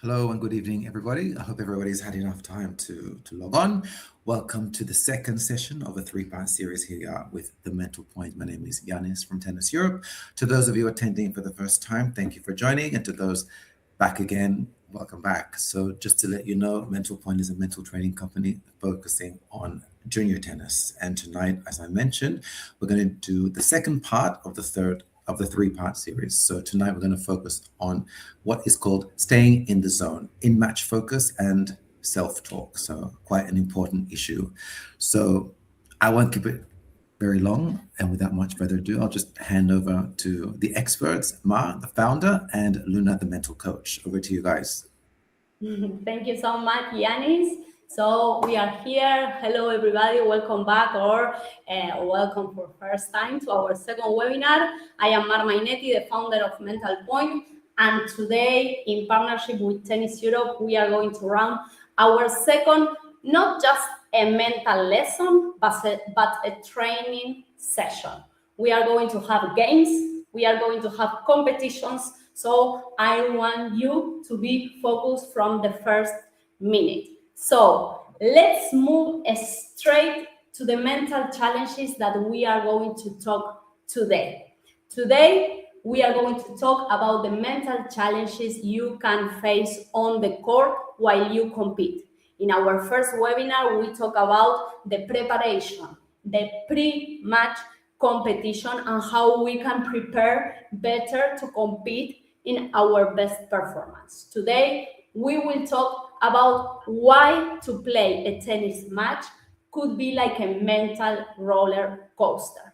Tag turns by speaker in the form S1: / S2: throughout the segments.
S1: Hello and good evening, everybody. I hope everybody's had enough time to log on. Welcome to the second session of a three-part series here with The Mental Point. My name is Yanis from Tennis Europe. To those of you attending for the first time, thank you for joining. And to those back again, welcome back. So just to let you know, Mental Point is a mental training company focusing on junior tennis. And tonight, as I mentioned, we're going to do the second part of the three-part series. So tonight we're going to focus on what is called staying in the zone, in match focus and self-talk. So quite an important issue. So I won't keep it very long. And without much further ado, I'll just hand over to the experts, Ma, the founder, and Luna, the mental coach. Over to you guys.
S2: Thank you so much, Yanis. So we are here. Hello, everybody. Welcome back or welcome for first time to our second webinar. I am Mar Mainetti, the founder of Mental Point. And today, in partnership with Tennis Europe, we are going to run our second, not just a mental lesson, but a training session. We are going to have games. We are going to have competitions. So I want you to be focused from the first minute. So let's move straight to the mental challenges that we are going to talk today. Today, we are going to talk about the mental challenges you can face on the court while you compete. In our first webinar, we talk about the preparation, the pre-match competition, and how we can prepare better to compete in our best performance. Today, we will talk about why to play a tennis match could be like a mental roller coaster.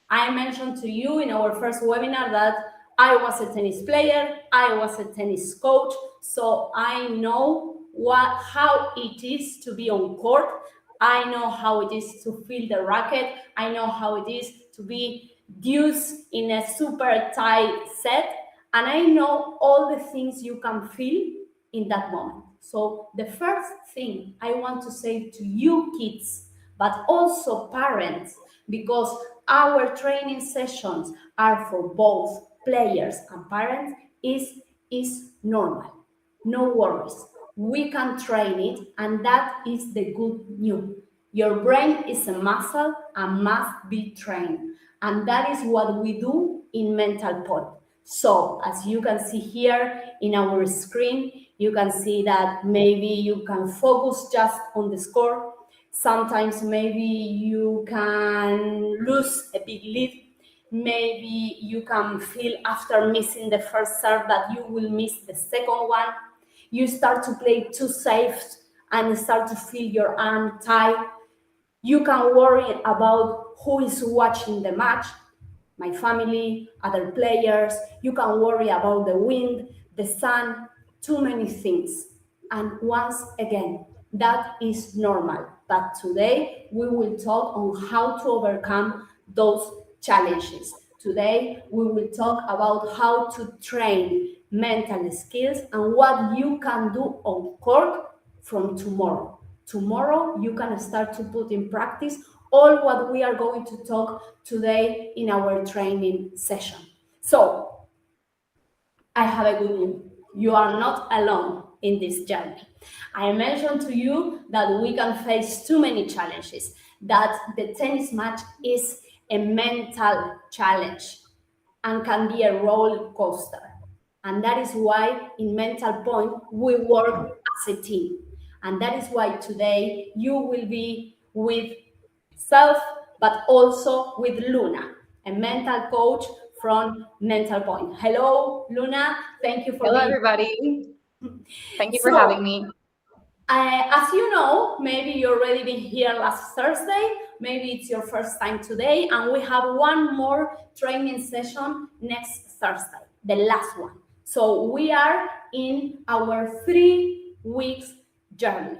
S2: I mentioned to you in our first webinar that I was a tennis player, I was a tennis coach, so I know how it is to be on court. I know how it is to feel the racket. I know how it is to be deuce in a super tight set. And I know all the things you can feel in that moment. So the first thing I want to say to you kids, but also parents, because our training sessions are for both players and parents, is normal. No worries. We can train it, and that is the good news. Your brain is a muscle and must be trained. And that is what we do in Mental Point. So as you can see here in our screen, you can see that maybe you can focus just on the score. Sometimes maybe you can lose a big lead. Maybe you can feel after missing the first serve that you will miss the second one. You start to play too safe and start to feel your arm tight. You can worry about who is watching the match, my family, other players. You can worry about the wind, the sun, too many things. And once again, that is normal. But today we will talk on how to overcome those challenges. Today we will talk about how to train mental skills and what you can do on court from tomorrow. Tomorrow you can start to put in practice all what we are going to talk today in our training session. So I have a good news. You are not alone in this journey. I mentioned to you that we can face too many challenges, that the tennis match is a mental challenge and can be a roller coaster. And that is why in Mental Point, we work as a team. And that is why today you will be with self, but also with Luna, a mental coach from Mental Point. Hello, Luna. Thank you for
S3: Hello,
S2: being
S3: everybody. Thank you for having me.
S2: As you know, maybe you already been here last Thursday, maybe it's your first time today, and we have one more training session next Thursday, the last one. So we are in our 3 weeks journey.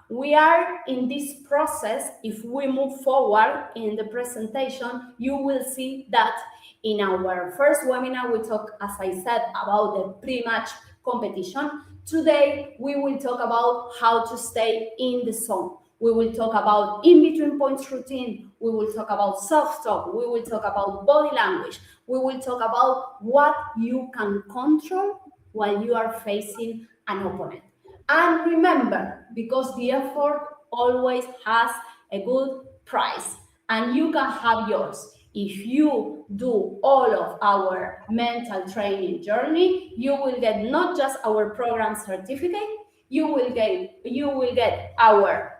S2: We are in this process. If we move forward in the presentation, you will see that in our first webinar, we talk, as I said, about the pre-match competition. Today, we will talk about how to stay in the zone. We will talk about in-between points routine. We will talk about self-talk. We will talk about body language. We will talk about what you can control while you are facing an opponent. And remember, because the effort always has a good price, and you can have yours. If you do all of our mental training journey, you will get not just our program certificate, you will get our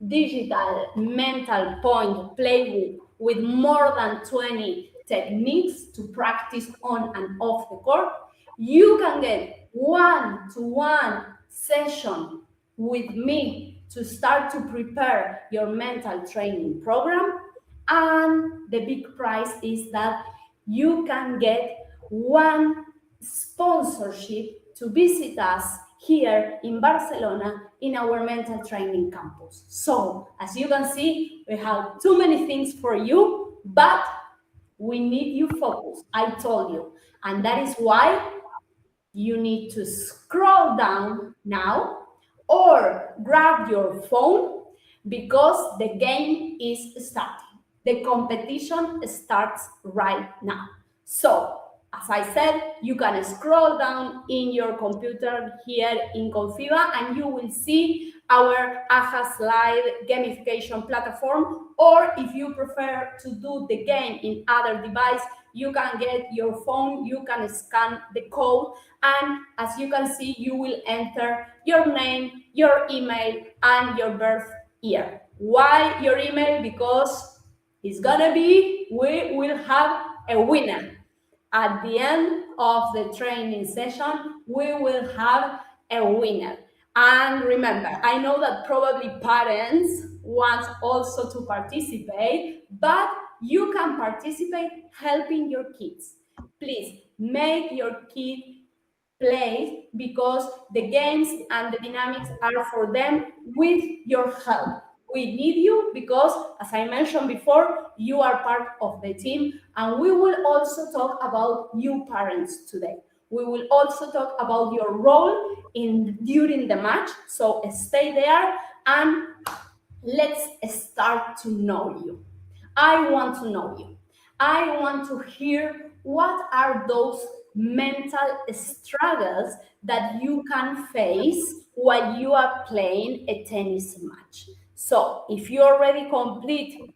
S2: digital mental point playbook with more than 20 techniques to practice on and off the court. You can get one-to-one session with me to start to prepare your mental training program. And the big prize is that you can get one sponsorship to visit us here in Barcelona in our mental training campus. So, as you can see, we have too many things for you, but we need you focused, I told you. And that is why you need to scroll down now or grab your phone, because the game is starting. The competition starts right now. So, as I said, you can scroll down in your computer here in Confiba and you will see our AHA Slide gamification platform, or if you prefer to do the game in other device, you can get your phone, you can scan the code, and as you can see, you will enter your name, your email, and your birth year. Why your email? Because it's gonna be, we will have a winner. At the end of the training session, we will have a winner. And remember, I know that probably parents want also to participate, but you can participate helping your kids. Please make your kid play, because the games and the dynamics are for them with your help. We need you because, as I mentioned before, you are part of the team, and we will also talk about you parents today. We will also talk about your role during the match, so stay there and let's start to know you. I want to know you. I want to hear what are those mental struggles that you can face while you are playing a tennis match. So if you already complete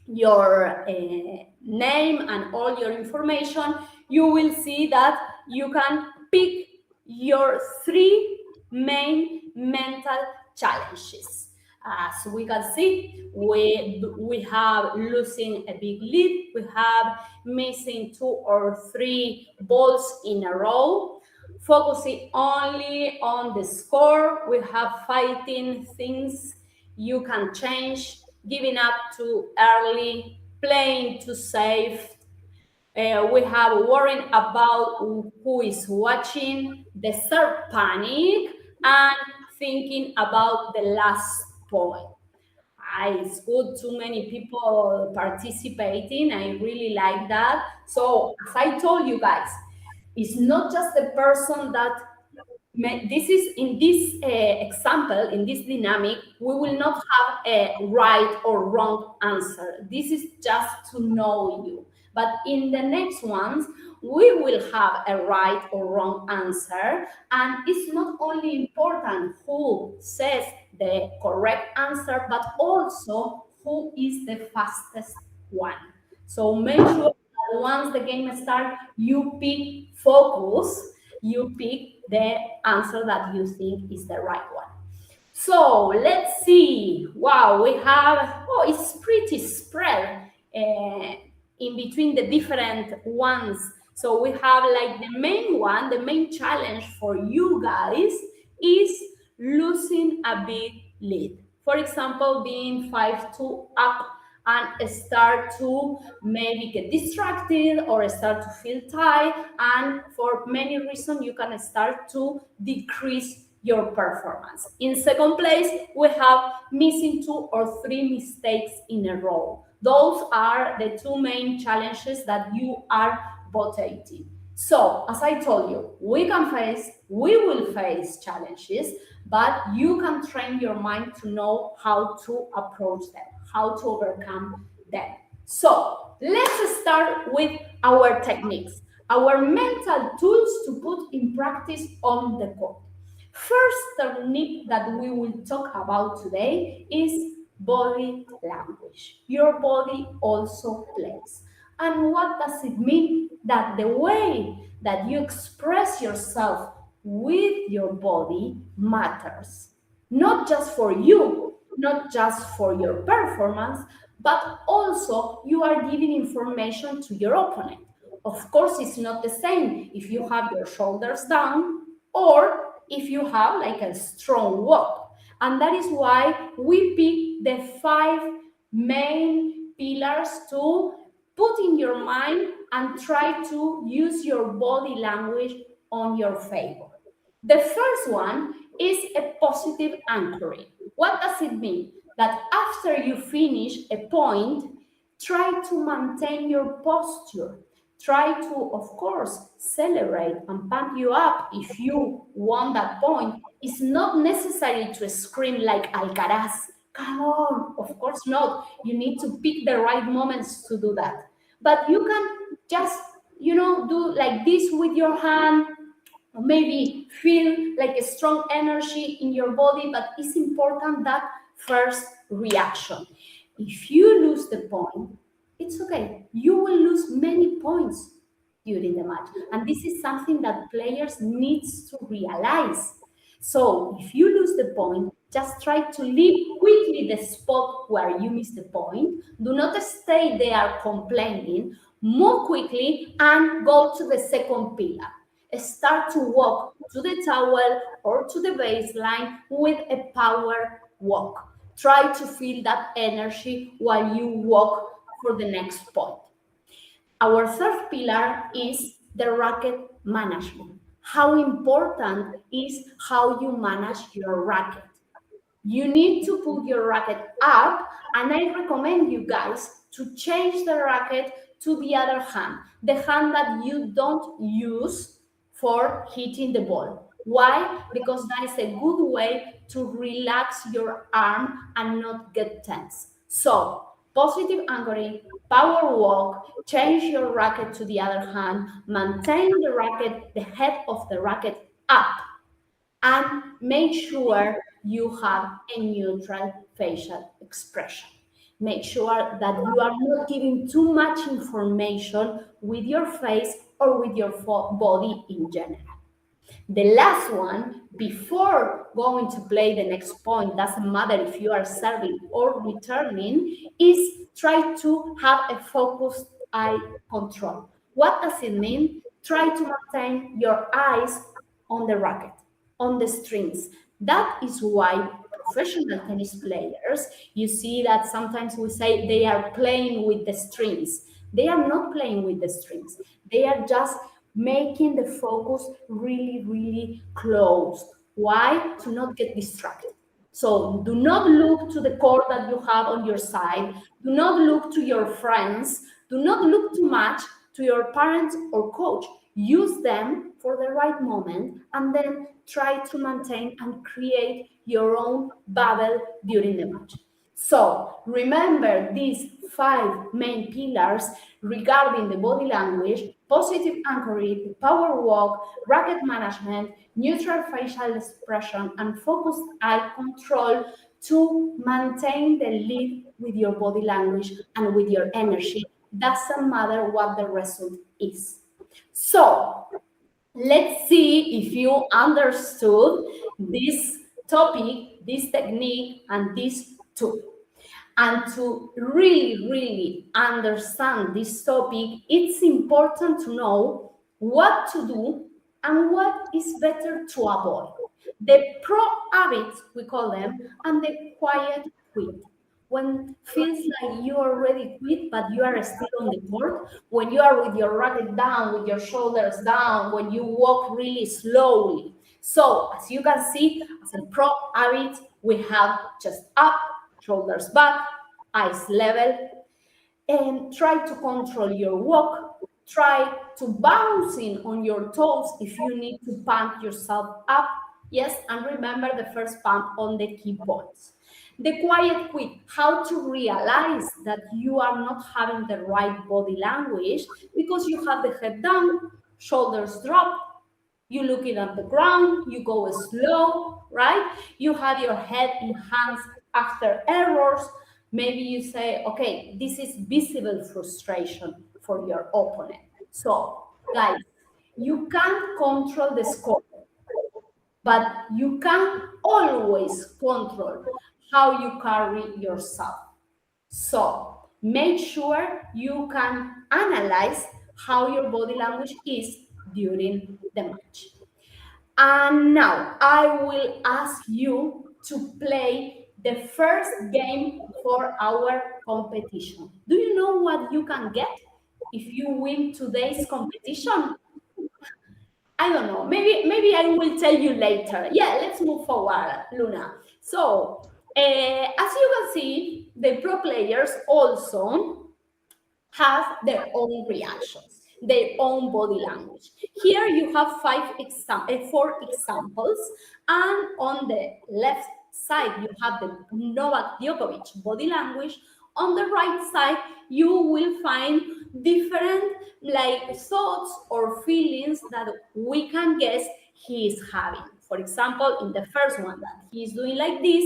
S2: your name and all your information, you will see that you can pick your 3 main mental challenges. As we can see, we have losing a big lead, we have missing 2 or 3 balls in a row, focusing only on the score, we have fighting things you can change, giving up too early, playing too safe. We have worrying about who is watching, the third panic, and thinking about the last point. It's good, too many people participating. I really like that. So, as I told you guys, it's not just the person that this is in this example, in this dynamic, we will not have a right or wrong answer. This is just to know you. But in the next ones, we will have a right or wrong answer. And it's not only important who says the correct answer, but also who is the fastest one. So make sure that once the game starts, you pick focus, you pick the answer that you think is the right one. So let's see. Wow, we have, it's pretty spread in between the different ones. So we have like the main one, the main challenge for you guys is losing a big lead. For example, being 5-2 up and start to maybe get distracted or start to feel tired, and for many reasons you can start to decrease your performance. In second place, we have missing 2 or 3 mistakes in a row. Those are the 2 main challenges that you are votating. So, as I told you, we will face challenges, but you can train your mind to know how to approach them, how to overcome them. So, let's start with our techniques, our mental tools to put in practice on the court. First technique that we will talk about today is body language. Your body also plays. And what does it mean? That the way that you express yourself with your body matters. Not just for you, not just for your performance, but also you are giving information to your opponent. Of course, it's not the same if you have your shoulders down or if you have like a strong walk. And that is why we pick the 5 main pillars to put in your mind and try to use your body language on your favor. The first one is a positive anchoring. What does it mean? That after you finish a point, try to maintain your posture. Try to, of course, celebrate and pump you up if you won that point. It's not necessary to scream like Alcaraz. Come on, of course not. You need to pick the right moments to do that. But you can just, do like this with your hand, or maybe feel like a strong energy in your body, but it's important that first reaction. If you lose the point, it's okay. You will lose many points during the match. And this is something that players needs to realize. So if you lose the point, just try to leave quickly the spot where you missed the point. Do not stay there complaining. Move quickly and go to the second pillar. Start to walk to the towel or to the baseline with a power walk. Try to feel that energy while you walk for the next point. Our third pillar is the racket management. How important is how you manage your racket? You need to put your racket up, and I recommend you guys to change the racket to the other hand, the hand that you don't use for hitting the ball. Why? Because that is a good way to relax your arm and not get tense. So, positive anchoring, power walk, change your racket to the other hand, maintain the racket, the head of the racket up, and make sure you have a neutral facial expression. Make sure that you are not giving too much information with your face or with your body in general. The last one, before going to play the next point, doesn't matter if you are serving or returning, is try to have a focused eye control. What does it mean? Try to maintain your eyes on the racket, on the strings. That is why professional tennis players, you see that sometimes we say they are playing with the strings. They are not playing with the strings. They are just making the focus really, really closed. Why? To not get distracted. So do not look to the court that you have on your side. Do not look to your friends. Do not look too much to your parents or coach. Use them for the right moment and then try to maintain and create your own bubble during the match. So remember these 5 main pillars regarding the body language: positive anchoring, power walk, racket management, neutral facial expression, and focused eye control to maintain the lead with your body language and with your energy. Doesn't matter what the result is. So let's see if you understood this topic, this technique, and this tool. And to really, really understand this topic, it's important to know what to do and what is better to avoid. The pro habits, we call them, and the quiet quit. When feels like you already quit, but you are still on the court, when you are with your racket down, with your shoulders down, when you walk really slowly. So, as you can see, as a pro habit, we have just up, shoulders back, eyes level, and try to control your walk. Try to bouncing on your toes if you need to pump yourself up. Yes, and remember the first pump on the key points. The quiet quit, how to realize that you are not having the right body language because you have the head down, shoulders drop, You looking at the ground, you go slow, right? You have your head in hands after errors. Maybe you say, okay, this is visible frustration for your opponent. So, guys, you can't control the score, but you can always control how you carry yourself. So make sure you can analyze how your body language is during the match. And now I will ask you to play the first game for our competition. Do you know what you can get if you win today's competition? I don't know. Maybe I will tell you later. Yeah, let's move forward, Luna. So, as you can see, the pro players also have their own reactions, their own body language. Here you have four examples, and on the left side you have the Novak Djokovic body language. On the right side you will find different thoughts or feelings that we can guess he is having. For example, in the first one that he is doing like this,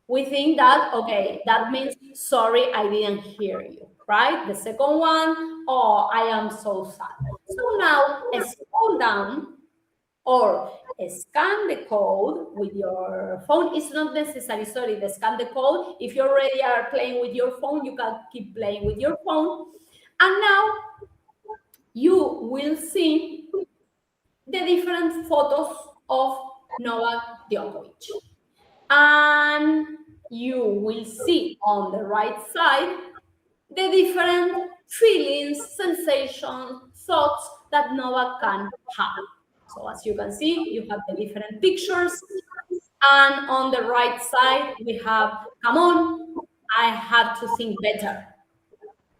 S2: we think that, okay, that means, sorry, I didn't hear you, right? The second one, oh, I am so sad. So now scroll down or scan the code with your phone. It's not necessary, sorry, to scan the code. If you already are playing with your phone, you can keep playing with your phone. And now you will see the different photos of Novak Djokovic. And you will see on the right side the different feelings, sensations, thoughts that Novak can have. So as you can see, you have the different pictures. And on the right side, we have, come on, I have to think better.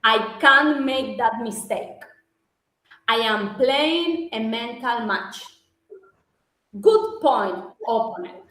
S2: I can't make that mistake. I am playing a mental match. Good point, opponent.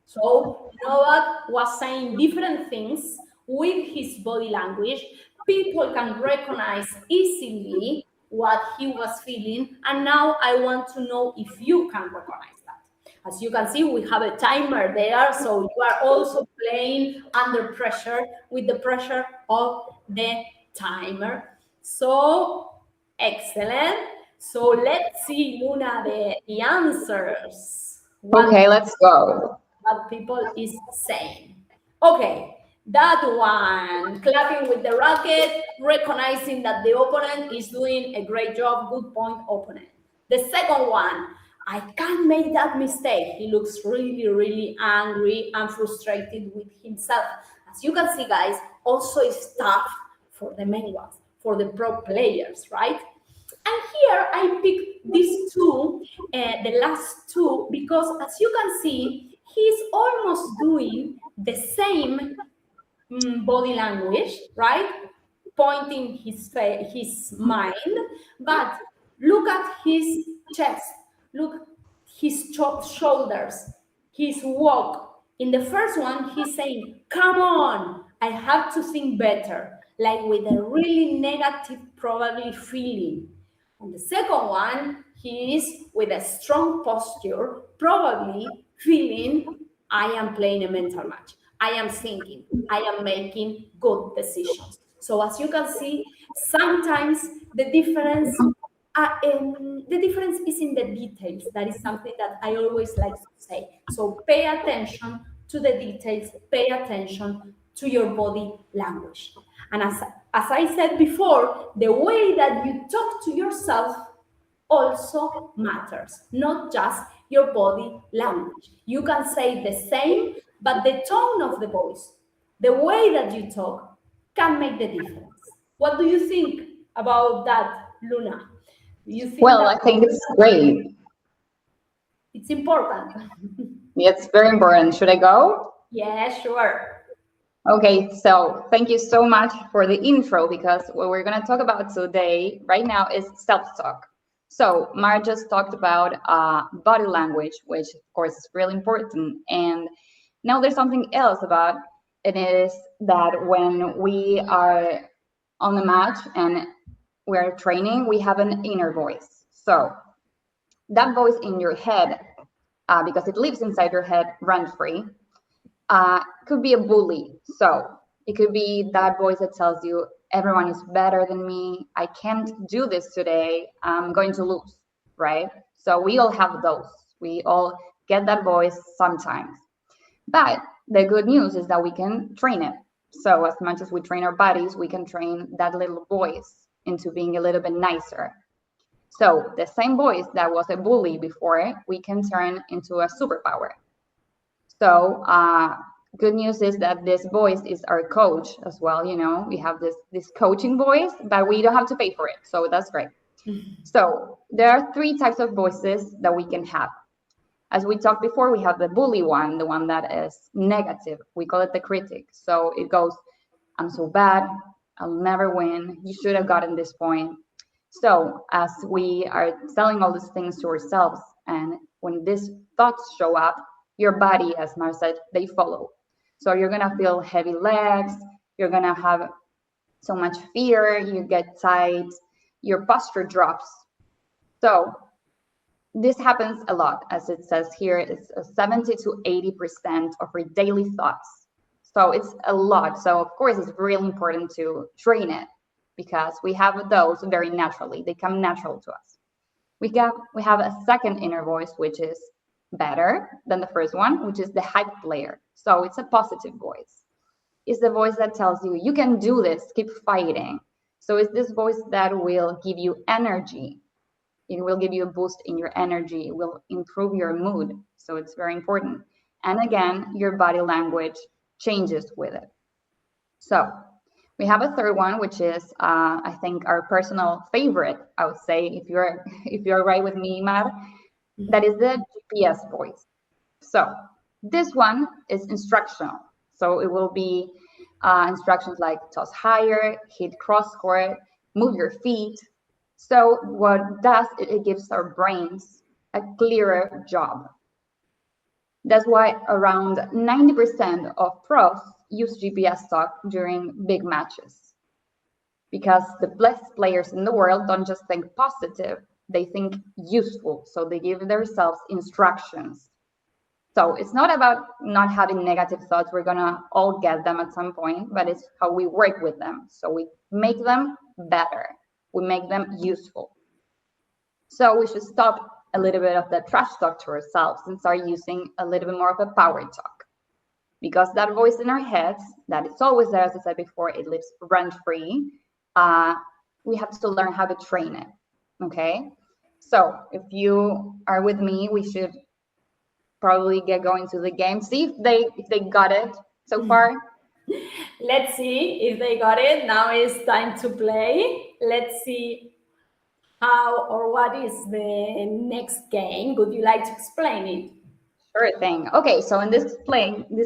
S2: So Novak was saying different things with his body language. People can recognize easily what he was feeling. And now I want to know if you can recognize that. As you can see, we have a timer there. So you are also playing under pressure with the pressure of the timer. So excellent. So let's see, Luna, the answers.
S3: Okay, let's go.
S2: What people is saying. Okay, that one, clapping with the racket, recognizing that the opponent is doing a great job. Good point, opponent. The second one, I can't make that mistake. He looks really, really angry and frustrated with himself. As you can see, guys, also it's tough for the main ones, for the pro players, right? And here I picked these two, the last two, because as you can see, he's almost doing the same body language, right? Pointing his mind, but look at his chest, look his shoulders, his walk. In the first one, he's saying, come on, I have to think better, like with a really negative, probably feeling. On the second one, he is with a strong posture, probably feeling, I am playing a mental match. I am thinking, I am making good decisions. So as you can see, sometimes the difference is in the details. That is something that I always like to say. So pay attention to the details, pay attention to your body language. And as I said before, the way that you talk to yourself also matters, not just your body language. You can say the same, but the tone of the voice, the way that you talk, can make the difference. What do you think about that, Luna? Do you think
S3: I think it's great.
S2: It's important.
S3: It's very important. Should I go?
S2: Yeah, sure.
S3: Okay, so thank you so much for the intro, because what we're going to talk about today, right now, is self-talk. So Mar just talked about body language, which of course is really important. And now there's something else about it, is that when we are on the match and we're training, we have an inner voice. So that voice in your head, because it lives inside your head rent-free, could be a bully. So it could be that voice that tells you, everyone is better than me, I can't do this today, I'm going to lose, right? So we all have those. We all get that voice sometimes. But the good news is that we can train it. So as much as we train our bodies, we can train that little voice into being a little bit nicer. So the same voice that was a bully before, we can turn into a superpower. So good news is that this voice is our coach as well. You know, we have this coaching voice, but we don't have to pay for it. So that's great. So there are 3 types of voices that we can have. As we talked before, we have the bully one, the one that is negative. We call it the critic. So it goes, I'm so bad, I'll never win, you should have gotten this point. So as we are telling all these things to ourselves, and when these thoughts show up, your body, as Mar said, they follow. So you're gonna feel heavy legs, you're gonna have so much fear, you get tight, your posture drops. So this happens a lot, as it says here, it's 70 to 80% of our daily thoughts. So it's a lot. So of course, it's really important to train it, because we have those very naturally. They come natural to us. We have a second inner voice, which is better than the first one, which is the hype player. So it's a positive voice. It's the voice that tells you, you can do this, keep fighting. So it's this voice that will give you energy. It will give you a boost in your energy. It will improve your mood. So it's very important. And again, your body language changes with it. So we have a third one, which is, I think, our personal favorite, I would say, if you're right with me, Mar, that is the GPS voice. So this one is instructional. So it will be instructions like toss higher, hit cross court, move your feet. So what it does, it gives our brains a clearer job. That's why around 90% of pros use GPS talk during big matches, because the best players in the world don't just think positive, they think useful. So they give themselves instructions. So it's not about not having negative thoughts. We're gonna all get them at some point, but it's how we work with them. So we make them better. We make them useful. So we should stop a little bit of the trash talk to ourselves and start using a little bit more of a power talk. Because that voice in our heads, that it's always there, as I said before, it lives rent-free. We have to learn how to train it, okay? So if you are with me, we should probably get going to the game. See if they got it so far.
S2: Let's see if they got it. Now it's time to play. Let's see how or what is the next game. Would you like to explain it?
S3: Sure thing. Okay, so in this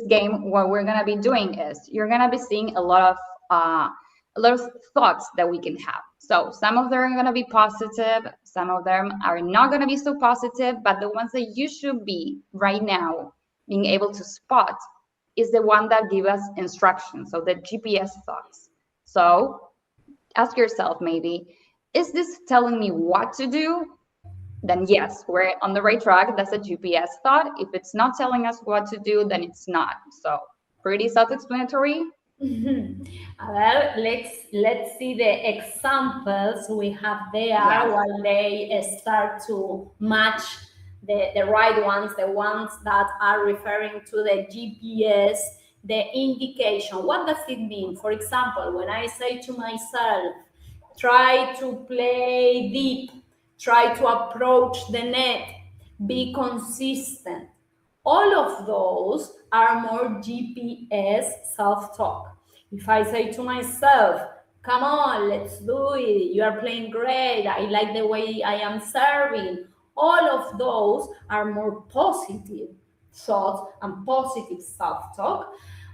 S3: game, what we're gonna be doing is you're gonna be seeing a lot of thoughts that we can have. So some of them are gonna be positive, some of them are not gonna be so positive, but the ones that you should be right now being able to spot is the one that give us instructions, so the GPS thoughts. So ask yourself maybe, is this telling me what to do? Then yes, we're on the right track. That's a GPS thought. If it's not telling us what to do, then it's not. So pretty self-explanatory.
S2: Well, let's see the examples we have there while they start to match the right ones, the ones that are referring to the GPS, the indication. What does it mean? For example, when I say to myself, try to play deep, try to approach the net, be consistent. All of those are more GPS self-talk. If I say to myself, come on, let's do it, you are playing great, I like the way I am serving, all of those are more positive thoughts and positive self-talk.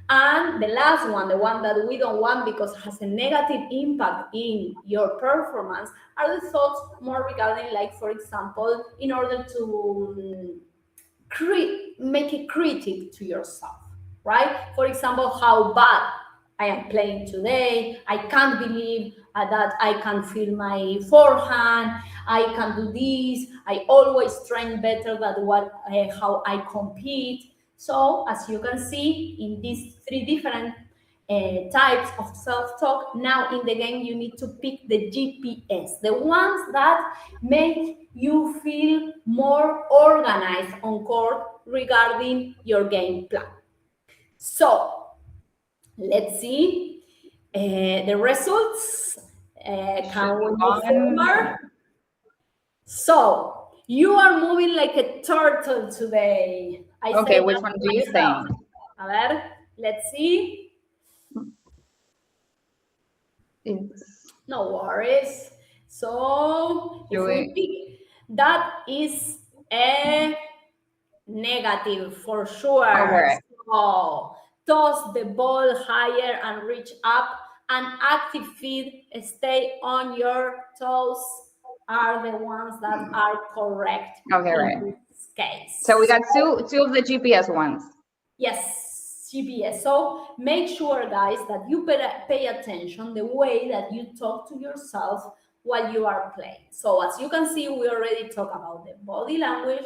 S2: And the last one, the one that we don't want because it has a negative impact in your performance, are the thoughts more regarding, like, for example, in order to make a critic to yourself, right? For example, how bad I am playing today. I can't believe that I can feel my forehand, I can do this, I always train better than how I compete. So as you can see in these three different types of self-talk, now in the game you need to pick the GPS, the ones that make you feel more organized on court regarding your game plan. So let's see the results. Can we move forward? So you are moving like a turtle today.
S3: Okay, which one do you think?
S2: A ver, let's see. No worries. So if we pick, that is a negative for sure.
S3: Correct.
S2: So toss the ball higher and reach up, and active feet, stay on your toes, are the ones that are correct.
S3: Okay, right.
S2: In this case.
S3: So we got two of the GPS ones.
S2: Yes, GPS. So make sure, guys, that you pay attention the way that you talk to yourself while you are playing. So as you can see, we already talked about the body language,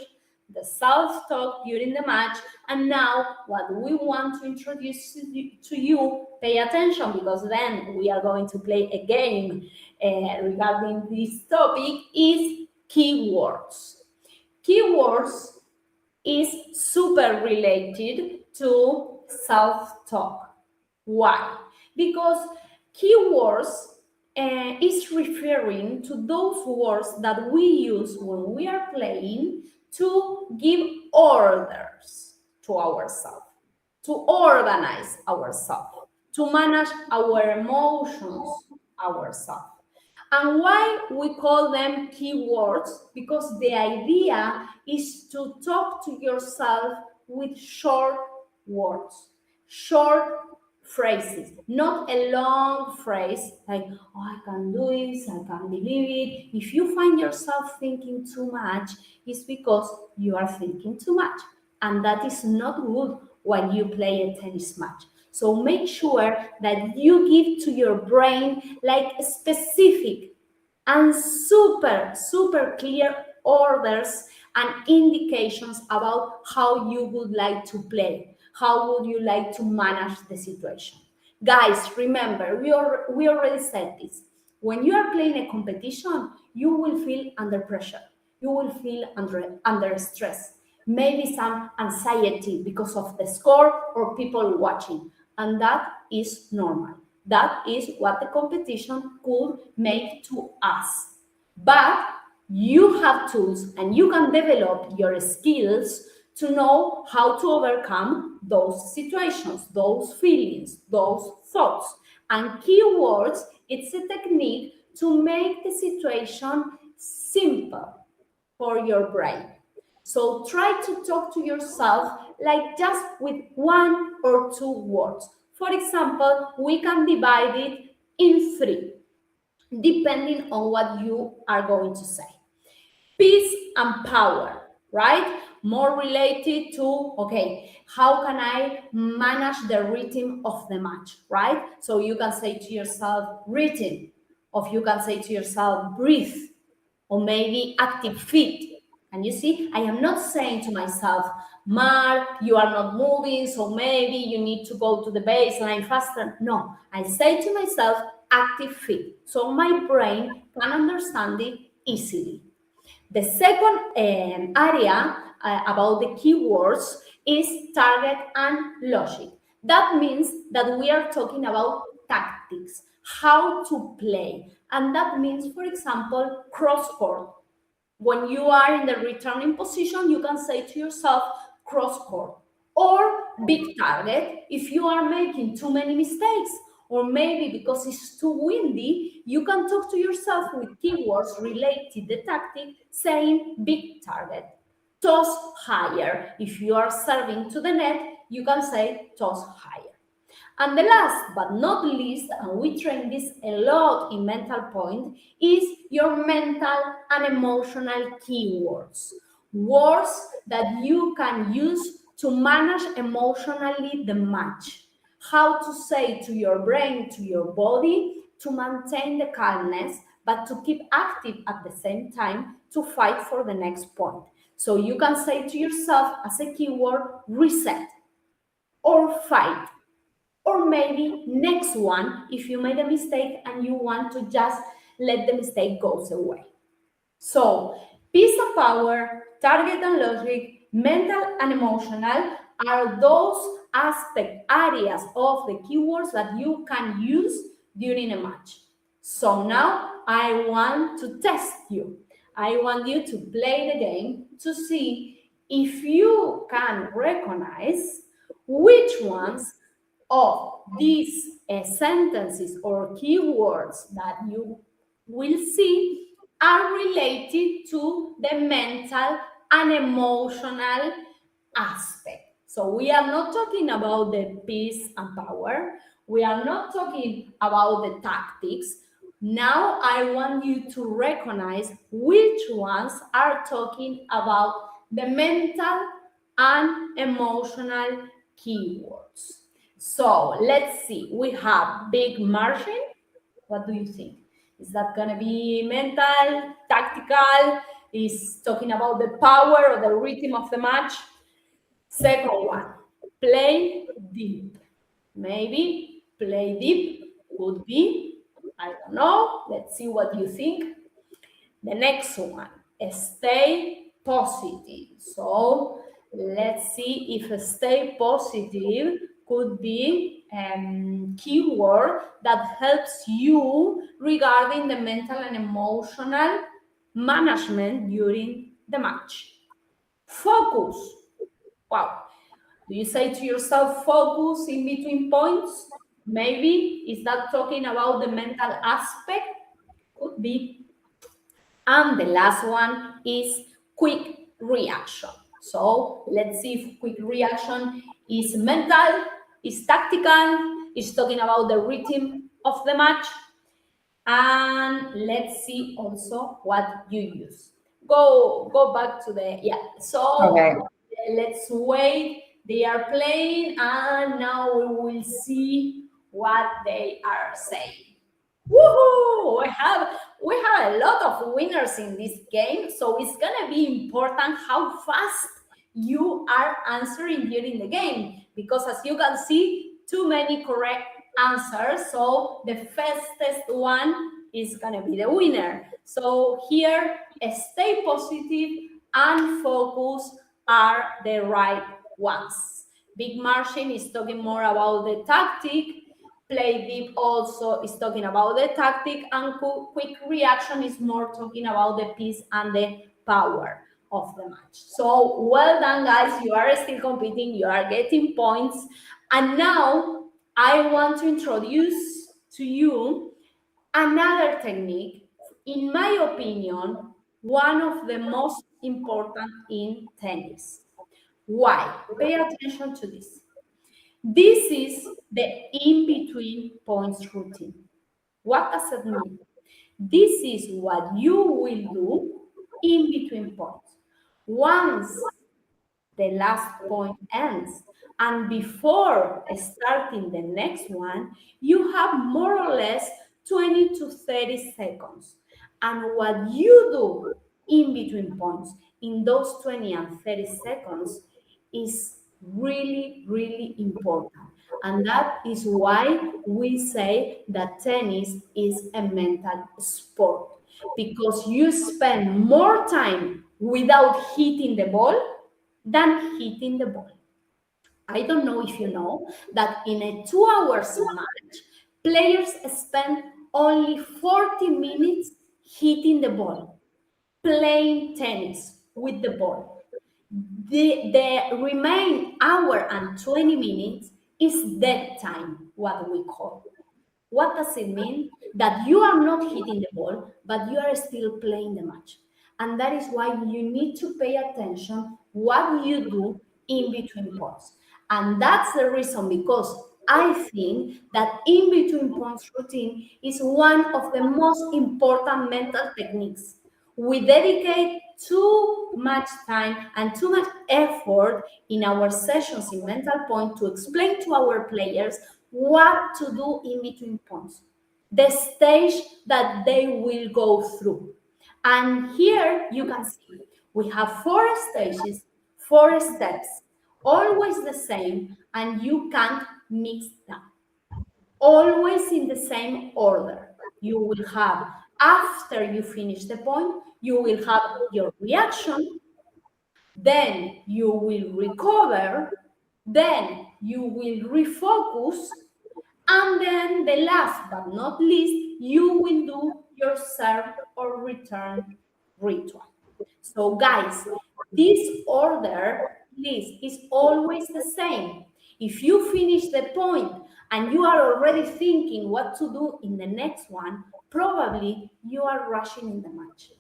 S2: the self-talk during the match, and now what we want to introduce to you, pay attention, because then we are going to play a game regarding this topic, is keywords. Keywords is super related to self-talk. Why? Because keywords is referring to those words that we use when we are playing to give orders to ourselves, to organize ourselves, to manage our emotions ourselves. And why we call them keywords? Because the idea is to talk to yourself with short words, short phrases, not a long phrase like, oh, I can do this, I can believe it. If you find yourself thinking too much, it's because you are thinking too much. And that is not good when you play a tennis match. So make sure that you give to your brain like specific and super clear orders and indications about how you would like to play, how would you like to manage the situation. Guys, remember, we already said this. When you are playing a competition, you will feel under pressure. You will feel under stress. Maybe some anxiety because of the score or people watching. And that is normal. That is what the competition could make to us. But you have tools and you can develop your skills to know how to overcome those situations, those feelings, those thoughts. And keywords, it's a technique to make the situation simple for your brain. So try to talk to yourself like just with one or two words. For example, we can divide it in three, depending on what you are going to say. Peace and power, right? More related to, okay, how can I manage the rhythm of the match, right? So you can say to yourself, rhythm, or you can say to yourself, breathe, or maybe active feet. And you see, I am not saying to myself, Mark, you are not moving, so maybe you need to go to the baseline faster. No, I say to myself, active feet. So my brain can understand it easily. The second area about the keywords is target and logic. That means that we are talking about tactics, how to play. And that means, for example, cross-court. When you are in the returning position, you can say to yourself, cross-court. Or big target, if you are making too many mistakes, or maybe because it's too windy, you can talk to yourself with keywords related to the tactic, saying big target. Toss higher. If you are serving to the net, you can say toss higher. And the last but not least, and we train this a lot in Mental Point, is your mental and emotional keywords. Words that you can use to manage emotionally the match. How to say to your brain, to your body, to maintain the calmness, but to keep active at the same time to fight for the next point. So you can say to yourself as a keyword, reset or fight, or maybe next one if you made a mistake and you want to just let the mistake go away. So peace and power, target and logic, mental and emotional are those areas of the keywords that you can use during a match. So now I want to test you. I want you to play the game to see if you can recognize which ones of these sentences or keywords that you will see are related to the mental and emotional aspect. So we are not talking about the peace and power. We are not talking about the tactics. Now I want you to recognize which ones are talking about the mental and emotional keywords. So let's see. We have big margin. What do you think? Is that going to be mental, tactical? Is talking about the power or the rhythm of the match? Second one, play deep. Maybe play deep could be, I don't know. Let's see what you think. The next one, stay positive. So let's see if stay positive could be a keyword that helps you regarding the mental and emotional management during the match. Focus. Wow. Do you say to yourself, focus in between points? Maybe is that talking about the mental aspect? Could be. And the last one is quick reaction. So let's see if quick reaction is mental, is tactical, is talking about the rhythm of the match. And let's see also what you use. Go back to the, So
S3: Okay.
S2: let's wait. They are playing and now we will see what they are saying. Woohoo! We have a lot of winners in this game, so it's gonna be important how fast you are answering during the game, because as you can see, too many correct answers, so the fastest one is gonna be the winner. So here, stay positive and focus are the right ones. Big margin is talking more about the tactic. Play deep also is talking about the tactic, and quick reaction is more talking about the peace and the power of the match. So well done, guys. You are still competing. You are getting points. And now I want to introduce to you another technique, in my opinion, one of the most important in tennis. Why? Pay attention to this. This is the in-between points routine. What does it mean? This is what you will do in between points. Once the last point ends and before starting the next one, you have more or less 20 to 30 seconds. And what you do in between points in those 20 and 30 seconds is really, really important. And that is why we say that tennis is a mental sport, because you spend more time without hitting the ball than hitting the ball. I don't know if you know that in a 2 hours match, players spend only 40 minutes hitting the ball, playing tennis with the ball. The remaining hour and 20 minutes is dead time, what we call. What does it mean? That you are not hitting the ball, but you are still playing the match. And that is why you need to pay attention what you do in between points. And that's the reason, because I think that in between points routine is one of the most important mental techniques. We dedicate too much time and too much effort in our sessions in Mental Point to explain to our players what to do in between points. the stage that they will go through. And here you can see we have 4 stages, 4 steps, always the same, and you can't mix them. Always in the same order. You will have, after you finish the point, you will have your reaction, then you will recover, then you will refocus, and then the last but not least, you will do your serve or return ritual. So guys, this order, please, is always the same. If you finish the point and you are already thinking what to do in the next one, probably you are rushing in the match.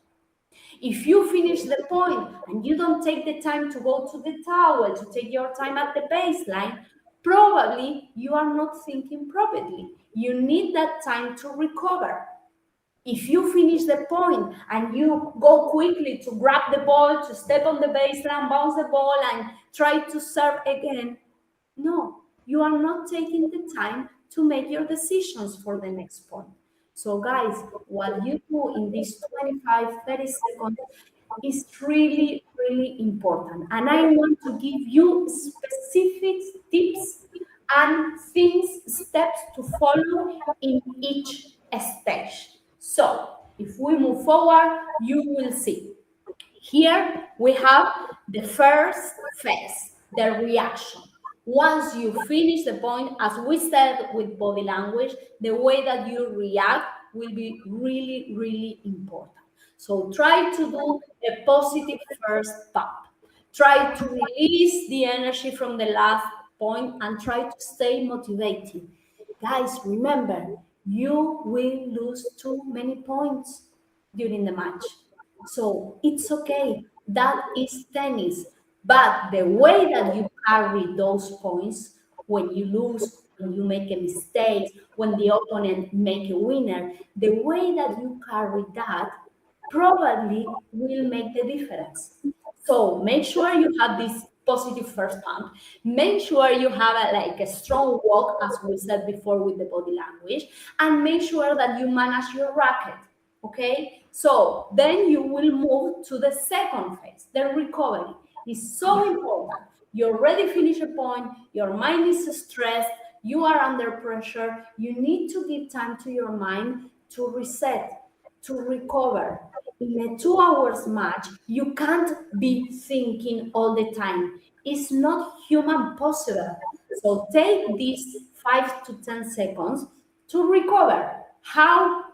S2: If you finish the point and you don't take the time to go to the towel, to take your time at the baseline, probably you are not thinking properly. You need that time to recover. If you finish the point and you go quickly to grab the ball, to step on the baseline, bounce the ball, and try to serve again, no, you are not taking the time to make your decisions for the next point. So guys, what you do in these 25, 30 seconds is really, really important. And I want to give you specific tips and things, steps to follow in each stage. So if we move forward, you will see. Here we have the first phase, the reaction. Once you finish the point, as we said with body language, the way that you react will be really, really important. So try to do a positive first pump. Try to release the energy from the last point and try to stay motivated. Guys, remember, you will lose too many points during the match. So it's okay. That is tennis. But the way that you carry those points when you lose, when you make a mistake, when the opponent make a winner, the way that you carry that probably will make the difference. So make sure you have this positive first pump. Make sure you have a strong walk, as we said before with the body language, and make sure that you manage your racket. Okay, so then you will move to the second phase, the recovery. It's so important. You already finished a point, your mind is stressed, you are under pressure. You need to give time to your mind to reset, to recover. In a 2 hours match, you can't be thinking all the time. It's not human possible. So take these 5 to 10 seconds to recover. How?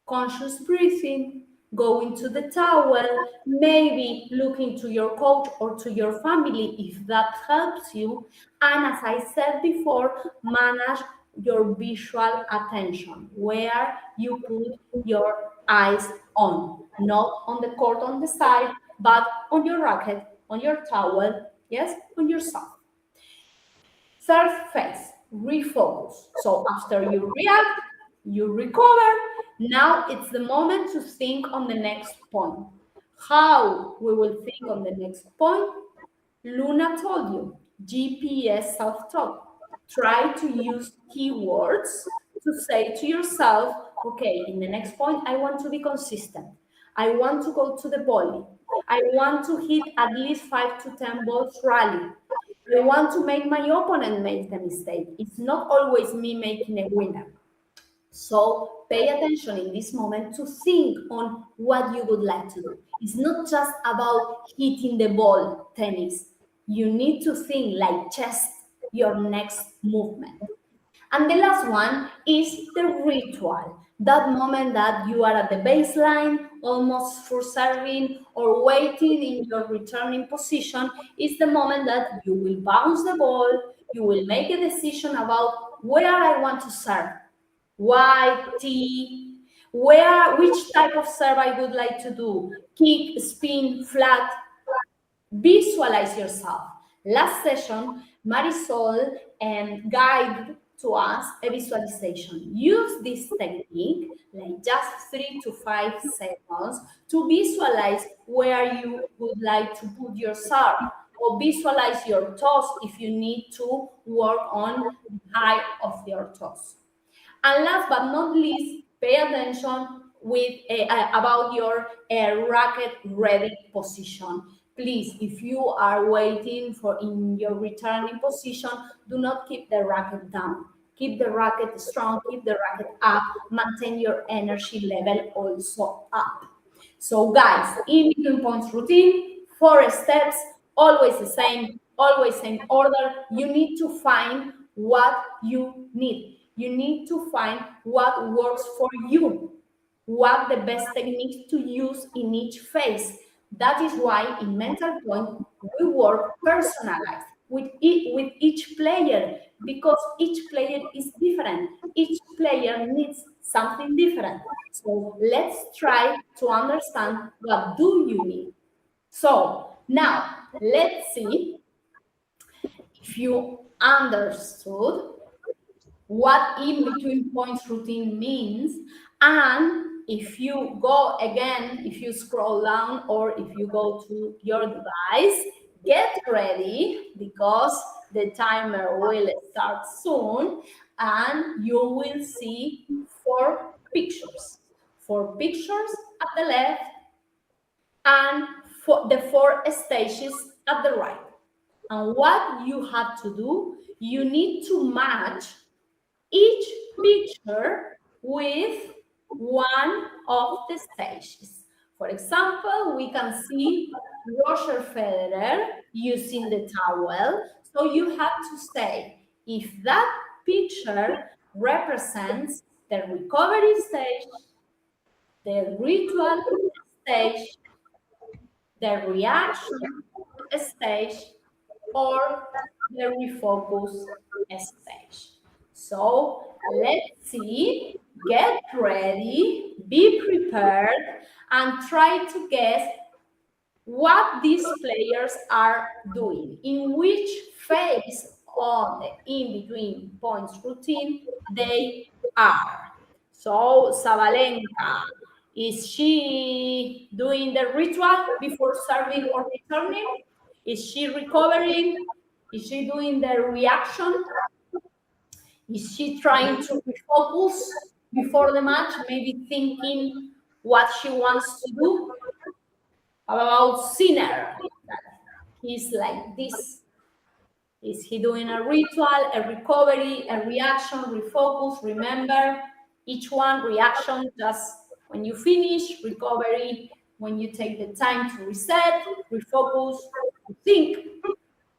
S2: Conscious breathing, going to the towel, maybe looking to your coach or to your family if that helps you. And as I said before, manage your visual attention, where you put your eyes on, not on the court on the side, but on your racket, on your towel, yes, on yourself. Third phase, refocus. So after you react, you recover. Now it's the moment to think on the next point. How we will think on the next point? Luna told you, GPS self-talk. Try to use keywords to say to yourself, okay, in the next point, I want to be consistent. I want to go to the volley. I want to hit at least 5 to 10 balls rally. I want to make my opponent make the mistake. It's not always me making a winner. So pay attention in this moment to think on what you would like to do. It's not just about hitting the ball, tennis. You need to think like chess, your next movement. And the last one is the ritual. That moment that you are at the baseline, almost for serving or waiting in your returning position, is the moment that you will bounce the ball, you will make a decision about where I want to serve. White, T, which type of serve I would like to do, kick, spin, flat. Visualize yourself. Last session, Marisol guided to us a visualization. Use this technique, like just 3 to 5 seconds, to visualize where you would like to put your serve, or visualize your toss if you need to work on the height of your toss. And last but not least, pay attention with about your racket ready position. Please, if you are waiting for in your returning position, do not keep the racket down. Keep the racket strong, keep the racket up, maintain your energy level also up. So guys, in between points routine, 4 steps, always the same, always same order. You need to find what you need. You need to find what works for you, what the best techniques to use in each phase. That is why in Mental Point, we work personalized with each player, because each player is different. Each player needs something different. So let's try to understand what do you need. So now let's see if you understood what in between points routine means, and if you go again, if you scroll down or if you go to your device, get ready because the timer will start soon, and you will see 4 pictures. 4 pictures at the left and for the 4 stages at the right. And what you have to do, you need to match each picture with one of the stages. For example, we can see Roger Federer using the towel. So you have to say if that picture represents the recovery stage, the ritual stage, the reaction stage, or the refocus stage. So let's see, get ready, be prepared, and try to guess what these players are doing, in which phase of the in-between points routine they are. So Sabalenka, is she doing the ritual before serving or returning? Is she recovering? Is she doing the reaction? Is she trying to refocus before the match, maybe thinking what she wants to do? How about Sinner? He's like this. Is he doing a ritual, a recovery, a reaction, refocus? Remember, each one reaction just when you finish, recovery when you take the time to reset, refocus, think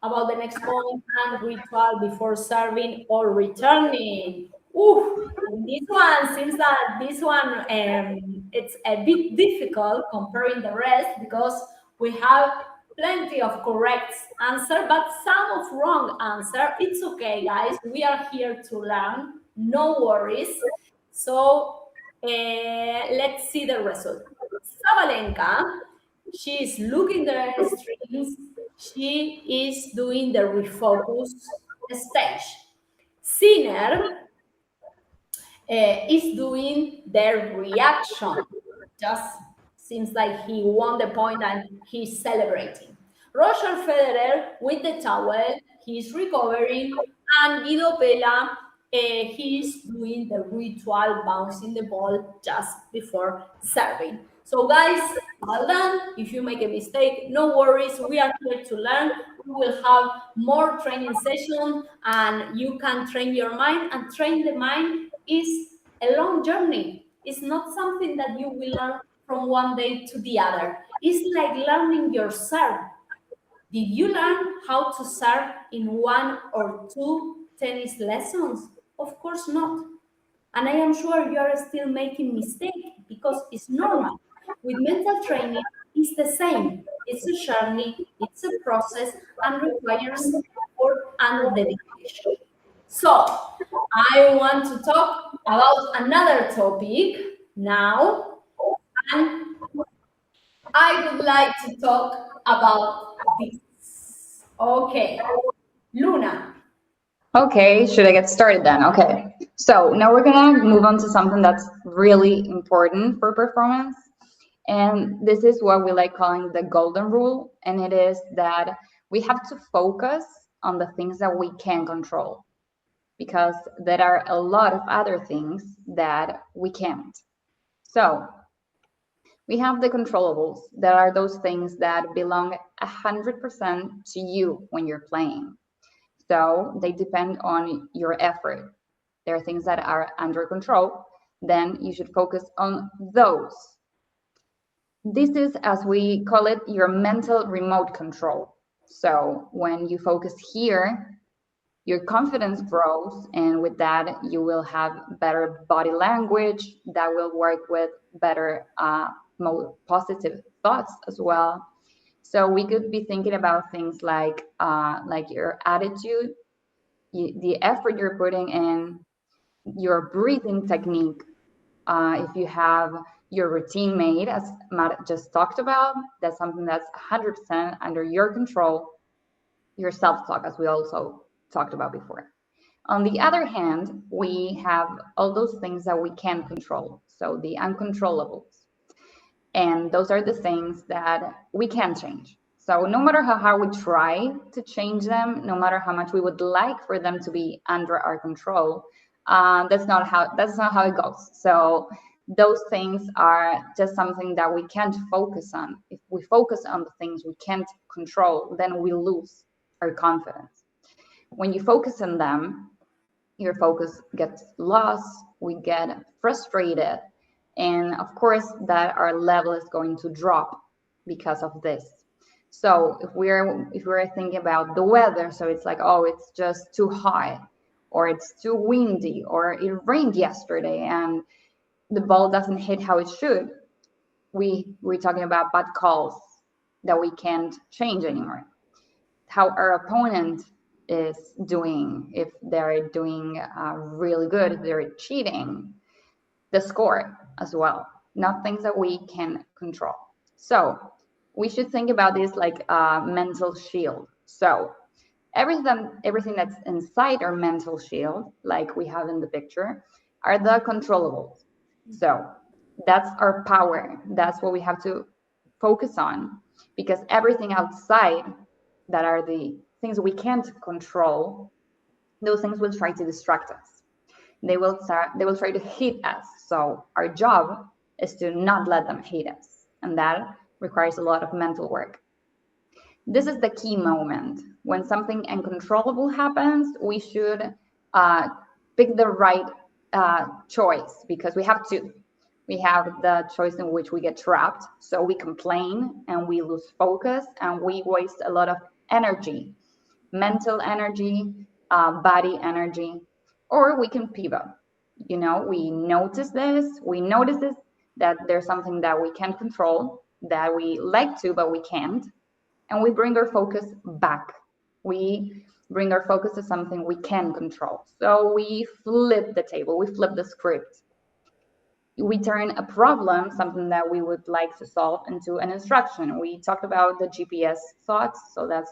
S2: about the next point, and ritual before serving or returning. Ooh, this one seems that this one it's a bit difficult comparing the rest because we have plenty of correct answer, but some of wrong answer. It's okay, guys. We are here to learn. No worries. So let's see the result. Sabalenka, she is looking the strings. She is doing the refocus stage. Sinner is doing the reaction. Just seems like he won the point and he's celebrating. Roger Federer with the towel, he's recovering, and Guido Pella, he's doing the ritual, bouncing the ball just before serving. So guys, well done. If you make a mistake, no worries. We are here to learn. We will have more training sessions, and you can train your mind. And train the mind is a long journey. It's not something that you will learn from one day to the other. It's like learning your serve. Did you learn how to serve in 1 or 2 tennis lessons? Of course not. And I am sure you are still making mistakes because it's normal. With mental training, it's the same. It's a journey, it's a process, and requires effort and dedication. So, I want to talk about another topic now, and I would like to talk about this. Okay, Luna.
S3: Okay, should I get started then? Okay, so now we're gonna move on to something that's really important for performance. And this is what we like calling the golden rule. And it is that we have to focus on the things that we can control. because there are a lot of other things that we can't. So we have the controllables, that are those things that belong 100% to you when you're playing. So they depend on your effort. There are things that are under control, then you should focus on those. This is, as we call it, your mental remote control. So when you focus here, your confidence grows, and with that, you will have better body language that will work with better, more positive thoughts as well. So we could be thinking about things like your attitude, the effort you're putting in, your breathing technique. If you have your routine made, as Matt just talked about, that's something that's 100% under your control. Your self-talk, as we also talked about before. On the other hand, we have all those things that we can control, so the uncontrollables. And those are the things that we can change. So no matter how hard we try to change them, no matter how much we would like for them to be under our control, that's not how it goes. So those things are just something that we can't focus on. If we focus on the things we can't control, then we lose our confidence. When you focus on them, your focus gets lost, we get frustrated, and of course that our level is going to drop because of this. So if we're thinking about the weather, so it's like, oh, it's just too hot, or it's too windy, or it rained yesterday and the ball doesn't hit how it should, we're talking about bad calls that we can't change anymore. How our opponent is doing, if they're doing really good, if they're cheating, the score as well, not things that we can control. So we should think about this like a mental shield. So everything that's inside our mental shield, like we have in the picture, are the controllables. So that's our power. That's what we have to focus on, because everything outside, that are the things we can't control, those things will try to distract us. They will try to hit us. So our job is to not let them hit us, and that requires a lot of mental work. This is the key moment. When something uncontrollable happens, we should pick the right choice, because we have two. We have the choice in which we get trapped, so we complain and we lose focus and we waste a lot of energy, mental energy, body energy, or we can pivot. We notice this, that there's something that we can't control, that we like to, but we can't, and we bring our focus back. We bring our focus to something we can control. So we flip the table, we flip the script. We turn a problem, something that we would like to solve, into an instruction. We talked about the GPS thoughts, so that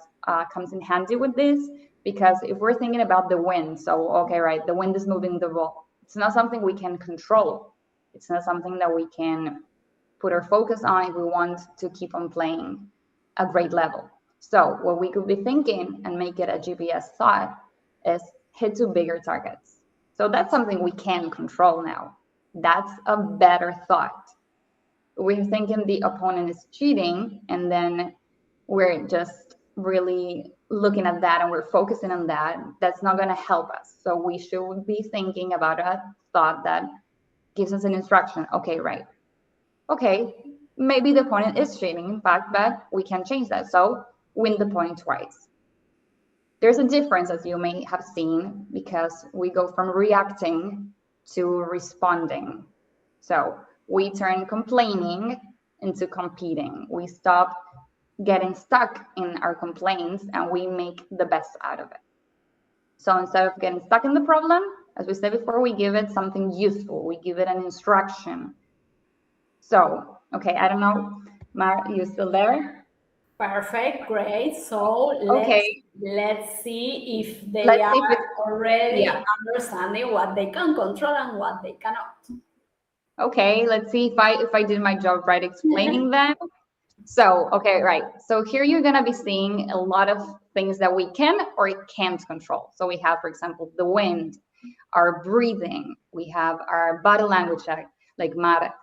S3: comes in handy with this, because if we're thinking about the wind, so okay, right, the wind is moving the ball. It's not something we can control. It's not something that we can put our focus on if we want to keep on playing a great level. So what we could be thinking, and make it a GPS thought, is hit to bigger targets. So that's something we can control now. That's a better thought. We're thinking the opponent is cheating, and then we're just really looking at that and we're focusing on that. That's not going to help us. So we should be thinking about a thought that gives us an instruction. Okay, right. Okay, maybe the opponent is cheating, in fact, but we can change that. So win the point twice. There's a difference, as you may have seen, because we go from reacting to responding. So we turn complaining into competing. We stop getting stuck in our complaints and we make the best out of it. So instead of getting stuck in the problem, as we said before, we give it something useful. We give it an instruction. So, okay, I don't know, Mar, you still there?
S2: Perfect, great. So let's see if they are already understanding what they can control and what they cannot.
S3: Okay, let's see if I did my job right explaining them. So, okay, right. So here you're gonna be seeing a lot of things that we can or can't control. So we have, for example, the wind, our breathing, we have our body language, like Mar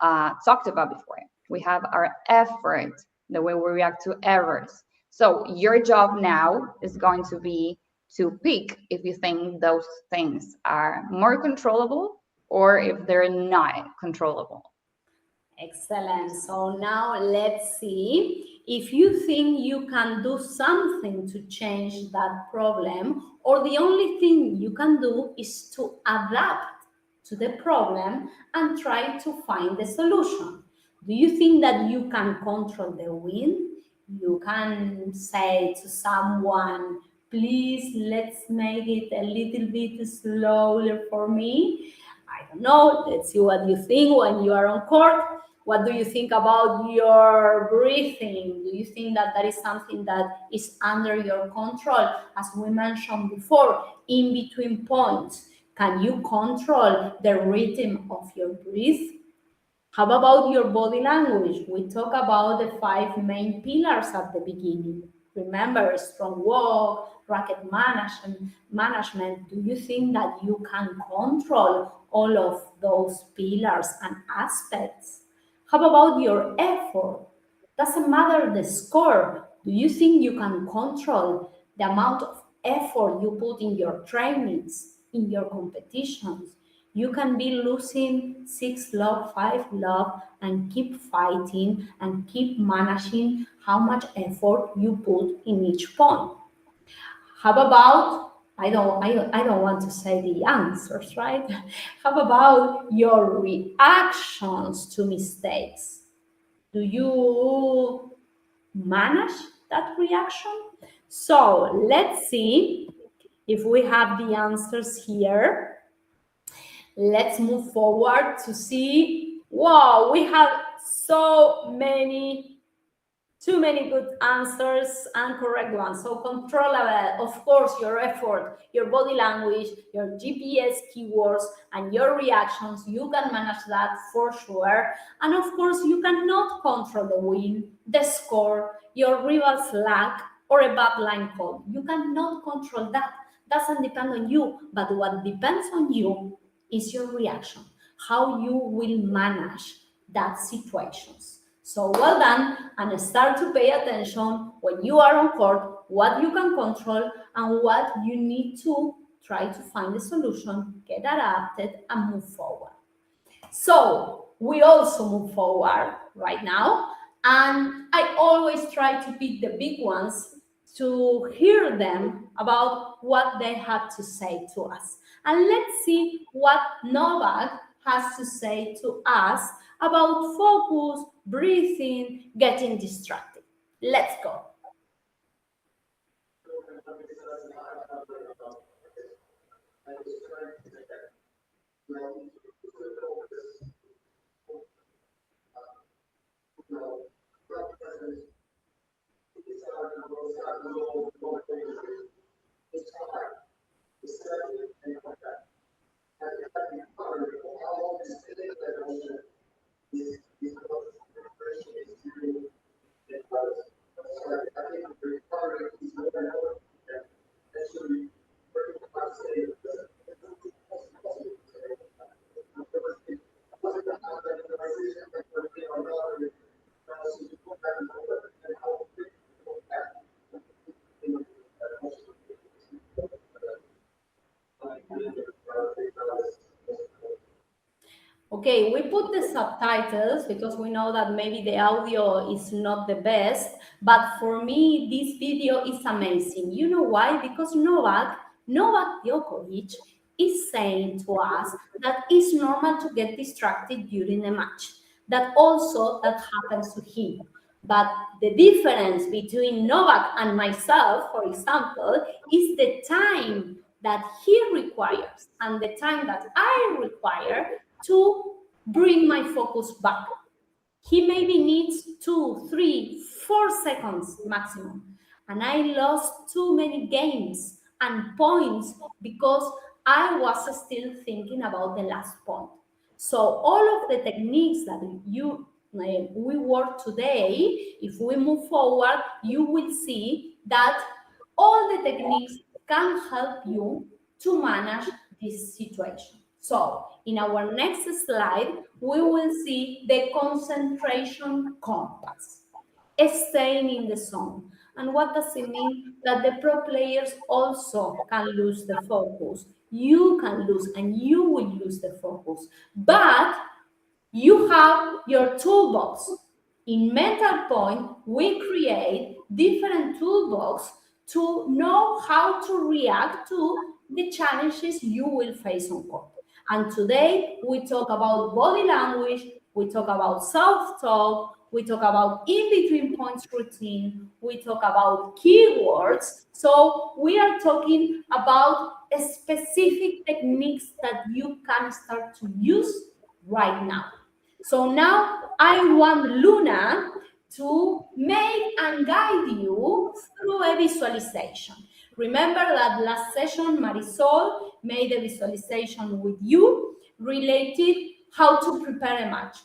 S3: talked about before. We have our effort, the way we react to errors. So your job now is going to be to pick if you think those things are more controllable or if they're not controllable.
S2: Excellent. So now let's see if you think you can do something to change that problem, or the only thing you can do is to adapt to the problem and try to find the solution. Do you think that you can control the wind? You can say to someone, please, let's make it a little bit slower for me. I don't know. Let's see what you think when you are on court. What do you think about your breathing? Do you think that that is something that is under your control? As we mentioned before, in between points, can you control the rhythm of your breath? How about your body language? We talk about the 5 main pillars at the beginning. Remember, strong walk, racket management. Do you think that you can control all of those pillars and aspects? How about your effort? Doesn't matter the score. Do you think you can control the amount of effort you put in your trainings, in your competitions? You can be losing 6 love, 5 love, and keep fighting and keep managing how much effort you put in each point. How about, I don't want to say the answers, right? How about your reactions to mistakes? Do you manage that reaction? So let's see if we have the answers here. Let's move forward to see. Wow, we have too many good answers and correct ones. So controllable, of course, your effort, your body language, your GPS keywords, and your reactions. You can manage that for sure. And of course, you cannot control the win, the score, your rival's luck, or a bad line call. You cannot control that. Doesn't depend on you. But what depends on you is your reaction, how you will manage that situations. So well done, and start to pay attention when you are on court, what you can control and what you need to try to find a solution, get adapted, and move forward. So we also move forward right now, and I always try to pick the big ones to hear them about what they have to say to us. And let's see what Novak has to say to us about focus, breathing, getting distracted. Let's go. Okay, we put the subtitles because we know that maybe the audio is not the best, but for me, this video is amazing. You know why? Because Novak Djokovic is saying to us that it's normal to get distracted during a match. That also that happens to him. But the difference between Novak and myself, for example, is the time that he requires and the time that I require to bring my focus back. He maybe needs 2, 3, 4 seconds maximum. And I lost too many games and points because I was still thinking about the last point. So all of the techniques that we work today, if we move forward, you will see that all the techniques can help you to manage this situation. So in our next slide, we will see the concentration compass, staying in the zone. And what does it mean? That the pro players also can lose the focus. You can lose and you will lose the focus. But you have your toolbox. In Mental Point, we create different toolbox to know how to react to the challenges you will face on court. And today we talk about body language, we talk about self-talk, we talk about in-between points routine, we talk about keywords. So we are talking about specific techniques that you can start to use right now. So now I want Luna to make and guide you through a visualization. Remember that last session, Marisol made a visualization with you related how to prepare a match.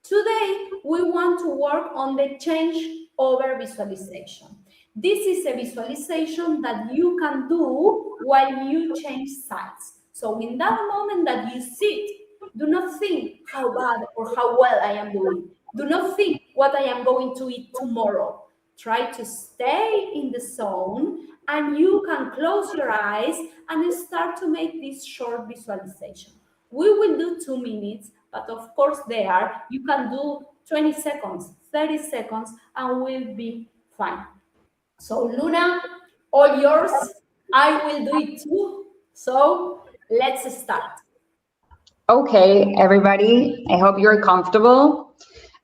S2: Today, we want to work on the change over visualization. This is a visualization that you can do while you change sides. So in that moment that you sit, do not think how bad or how well I am doing. Do not think what I am going to eat tomorrow. Try to stay in the zone, and you can close your eyes and start to make this short visualization. We will do 2 minutes, but of course there you can do 20 seconds, 30 seconds, and we'll be fine. So Luna, all yours. I will do it too. So let's start.
S3: Okay, everybody, I hope you're comfortable.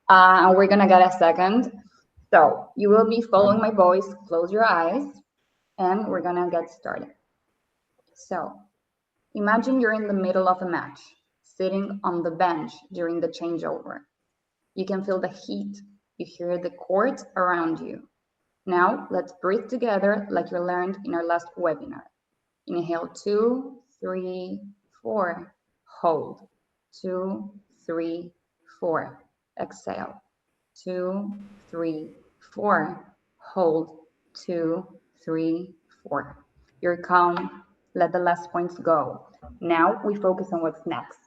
S3: And we're gonna get a second. So you will be following my voice, close your eyes, and we're gonna get started. So imagine you're in the middle of a match, sitting on the bench during the changeover. You can feel the heat, you hear the court around you. Now let's breathe together like you learned in our last webinar. Inhale 2, 3, 4. Hold. 2, 3, 4. Exhale. 2, 3, 4. Hold. 2, 3, 4. You're calm. Let the last points go. Now we focus on what's next.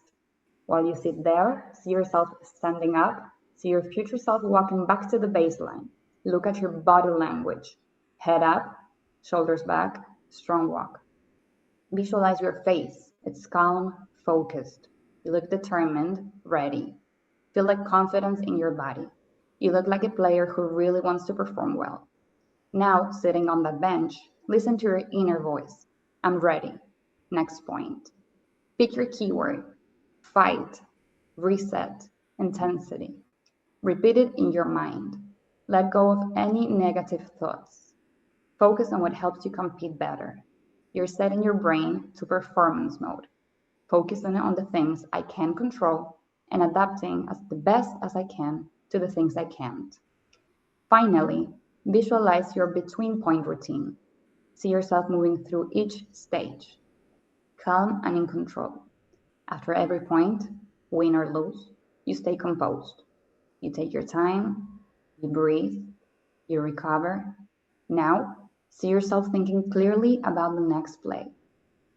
S3: While you sit there, see yourself standing up. See your future self walking back to the baseline. Look at your body language. Head up, shoulders back, strong walk. Visualize your face. It's calm, focused. You look determined, ready. Feel like confidence in your body. You look like a player who really wants to perform well. Now, sitting on that bench, listen to your inner voice. I'm ready. Next point. Pick your keyword. Fight, reset, intensity. Repeat it in your mind. Let go of any negative thoughts. Focus on what helps you compete better. You're setting your brain to performance mode, focusing on the things I can control and adapting as the best as I can to the things I can't. Finally, visualize your between point routine. See yourself moving through each stage, calm and in control. After every point, win or lose, you stay composed. You take your time, you breathe, you recover. Now, see yourself thinking clearly about the next play.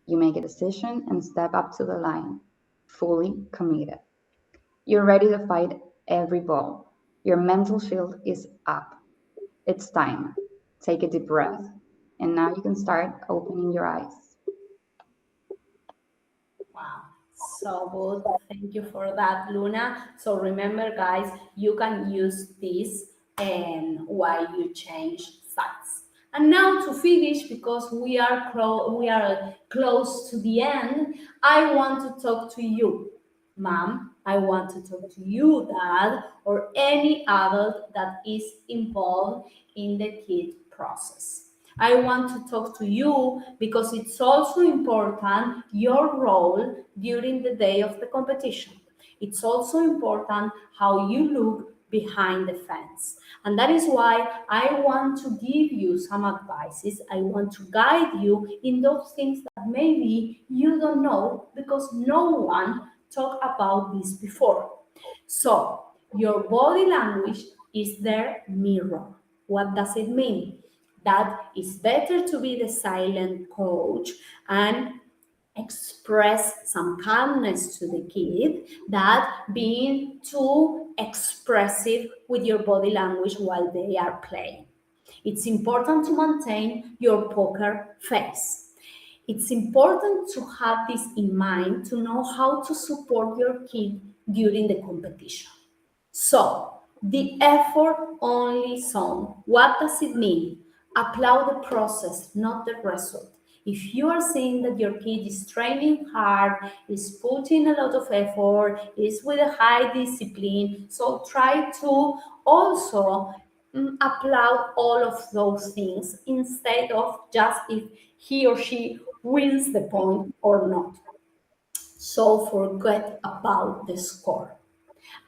S3: You make a decision and step up to the line, fully committed. You're ready to fight every ball. Your mental shield is up. It's time. Take a deep breath. And now you can start opening your eyes.
S2: Wow, so good. Thank you for that, Luna. So remember, guys, you can use this while you change sides. And now to finish, because we are close to the end, I want to talk to you, Mom. I want to talk to you, Dad, or any adult that is involved in the kid process. I want to talk to you because it's also important your role during the day of the competition. It's also important how you look behind the fence. And that is why I want to give you some advices. I want to guide you in those things that maybe you don't know because no one talked about this before. So your body language is their mirror. What does it mean? that it's better to be the silent coach and express some calmness to the kid than being too expressive with your body language while they are playing. It's important to maintain your poker face. It's important to have this in mind to know how to support your kid during the competition. So, the effort only zone. What does it mean? Applaud the process, not the result. If you are seeing that your kid is training hard, is putting a lot of effort, is with a high discipline, so try to also applaud all of those things instead of just if he or she wins the point or not. So forget about the score.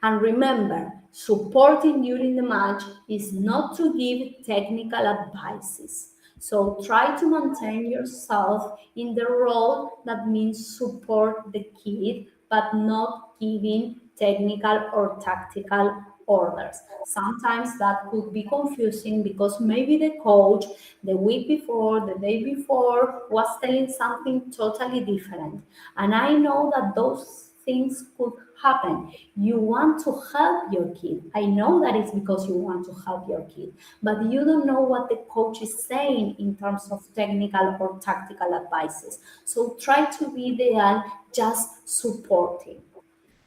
S2: And remember, supporting during the match is not to give technical advices. So try to maintain yourself in the role that means support the kid, but not giving technical or tactical orders. Sometimes that could be confusing because maybe the coach the week before, the day before was telling something totally different. And I know that those things could happen. You want to help your kid. I know that it's because you want to help your kid, but you don't know what the coach is saying in terms of technical or tactical advices. So try to be there just supporting.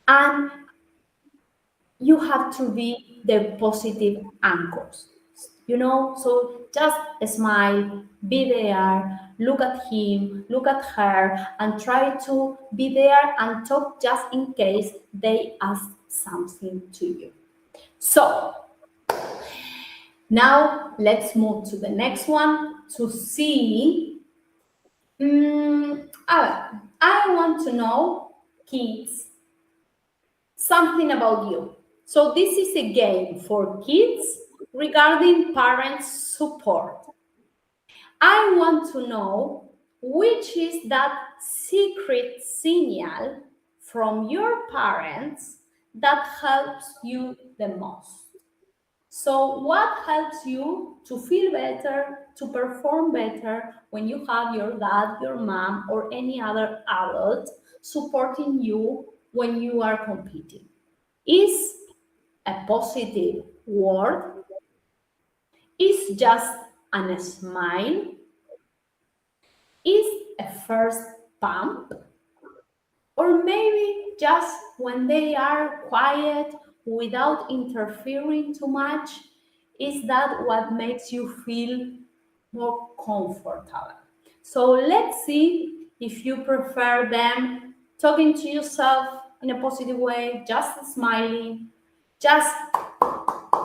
S2: And you have to be the positive anchors. So just smile, be there, look at him, look at her, and try to be there and talk just in case they ask something to you. So now let's move to the next one to see. I want to know, kids, something about you. So this is a game for kids regarding parents' support. I want to know which is that secret signal from your parents that helps you the most. So what helps you to feel better, to perform better when you have your dad, your mom, or any other adult supporting you when you are competing? Is a positive word? Is just a smile? Is a first pump? Or maybe just when they are quiet without interfering too much? Is that what makes you feel more comfortable? So let's see if you prefer them talking to yourself in a positive way, just smiling, just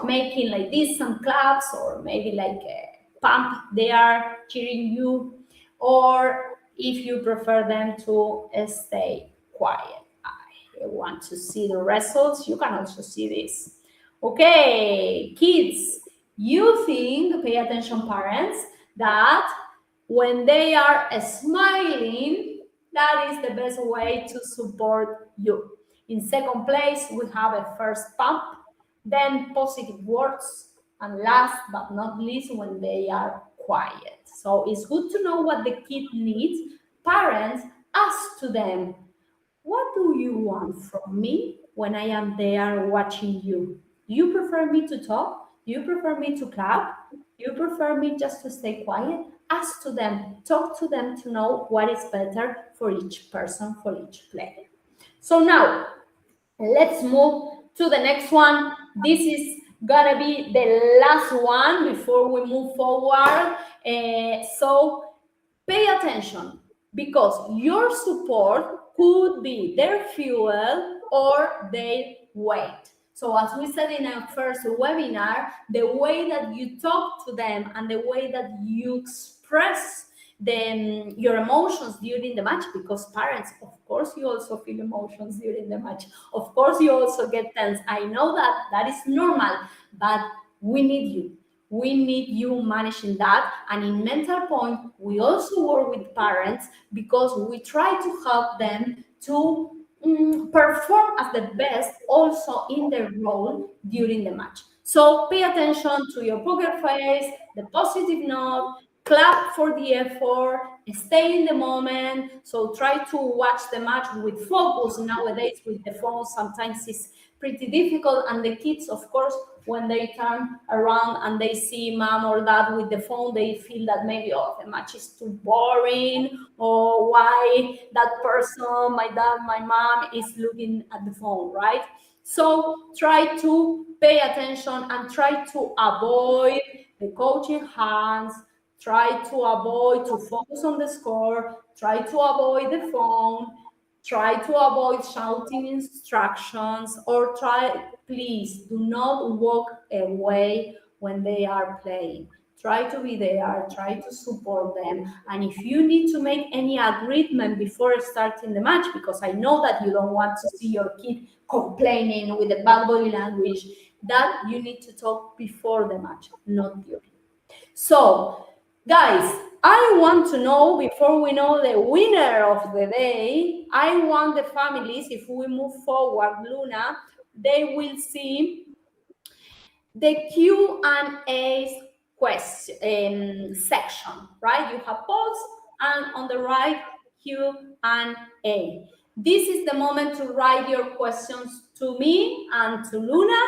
S2: making like this some claps, or maybe like a pump, they are cheering you, or if you prefer them to stay quiet. I want to see the results. You can also see this. Okay, kids, you think, pay attention parents, that when they are smiling, that is the best way to support you. In second place, we have a first pump, then positive words, and last but not least, when they are quiet. So it's good to know what the kid needs. Parents, ask to them, what do you want from me when I am there watching you? Do you prefer me to talk? Do you prefer me to clap? Do you prefer me just to stay quiet? Ask to them, talk to them to know what is better for each person, for each player. So now, let's move to the next one. This is gonna be the last one before we move forward. So pay attention, because your support could be their fuel or their weight. So as we said in our first webinar, the way that you talk to them and the way that you express your emotions during the match, because parents, of course, you also feel emotions during the match. Of course, you also get tense. I know that is normal, but we need you. We need you managing that. And in Mental Point, we also work with parents because we try to help them to perform as the best also in their role during the match. So pay attention to your poker face, the positive note, clap for the effort, stay in the moment. So try to watch the match with focus. Nowadays with the phone, sometimes it's pretty difficult. And the kids, of course, when they turn around and they see mom or dad with the phone, they feel that maybe, oh, the match is too boring, or why that person, my dad, my mom, is looking at the phone, right? So try to pay attention and try to avoid the coaching hands, try to avoid to focus on the score, try to avoid the phone, try to avoid shouting instructions, or please do not walk away when they are playing. Try to be there, try to support them. And if you need to make any agreement before starting the match, because I know that you don't want to see your kid complaining with a bad body language, that you need to talk before the match, not during. So, guys, I want to know, before we know the winner of the day, I want the families, if we move forward, Luna, they will see the Q&A section, right? You have polls, and on the right, Q&A. This is the moment to write your questions to me and to Luna.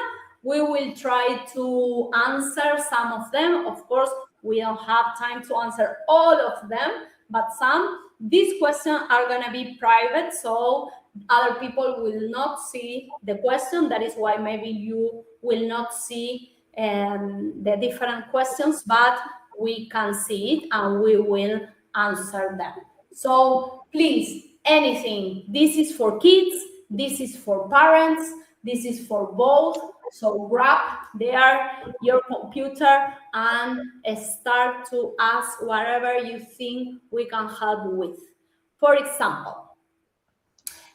S2: We will try to answer some of them. Of course, we don't have time to answer all of them, but some. These questions are going to be private, so other people will not see the question. That is why maybe you will not see the different questions, but we can see it and we will answer them. So please, anything. This is for kids, this is for parents, this is for both. So grab there your computer and start to ask whatever you think we can help with. For example,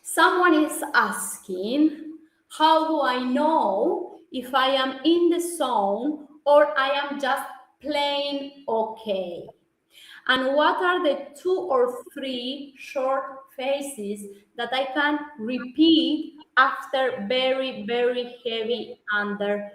S2: someone is asking, how do I know if I am in the zone or I am just playing okay? And what are the 2 or 3 short phrases that I can repeat after very, very heavy under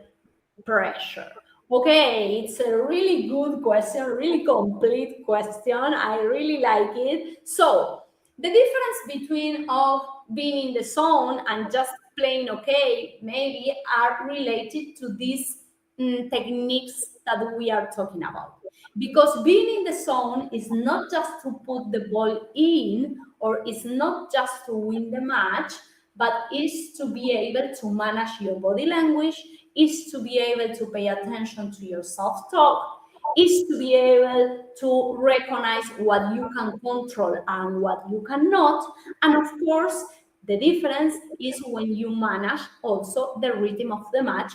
S2: pressure? Okay, it's a really good question, really complete question. I really like it. So the difference between of being in the zone and just playing okay maybe are related to these techniques that we are talking about. Because being in the zone is not just to put the ball in, or it's not just to win the match, but is to be able to manage your body language, is to be able to pay attention to your self-talk, is to be able to recognize what you can control and what you cannot. And of course, the difference is when you manage also the rhythm of the match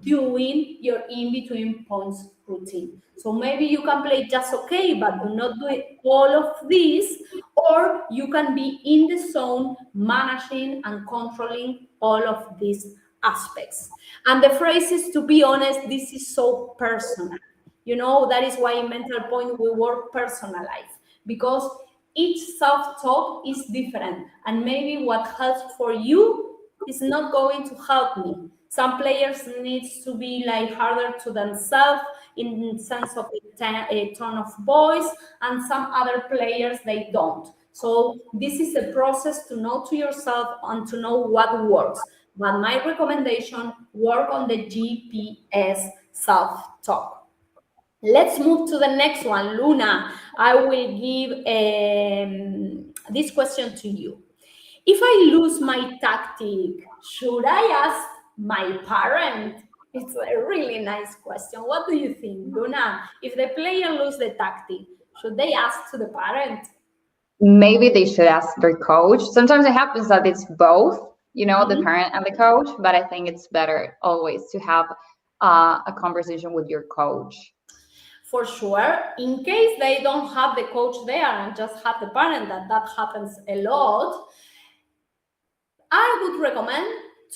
S2: doing your in-between points routine. So maybe you can play just okay, but do not do all of this, or you can be in the zone managing and controlling all of these aspects. And the phrase is, to be honest, this is so personal. You know, that is why in Mental Point we work personalized, because each self-talk is different, and maybe what helps for you is not going to help me. Some players needs to be like harder to themselves in sense of a tone of voice, and some other players they don't. So this is a process to know to yourself and to know what works. But my recommendation, work on the GPS self-talk. Let's move to the next one. Luna, I will give this question to you. If I lose my tactic, should I ask my parent? It's a really nice question. What do you think, Luna? If the player loses the tactic, should they ask to the parent?
S3: Maybe they should ask their coach. Sometimes it happens that it's both, you know, the parent and the coach, but I think it's better always to have a conversation with your coach.
S2: For sure. In case they don't have the coach there and just have the parent, that happens a lot, I would recommend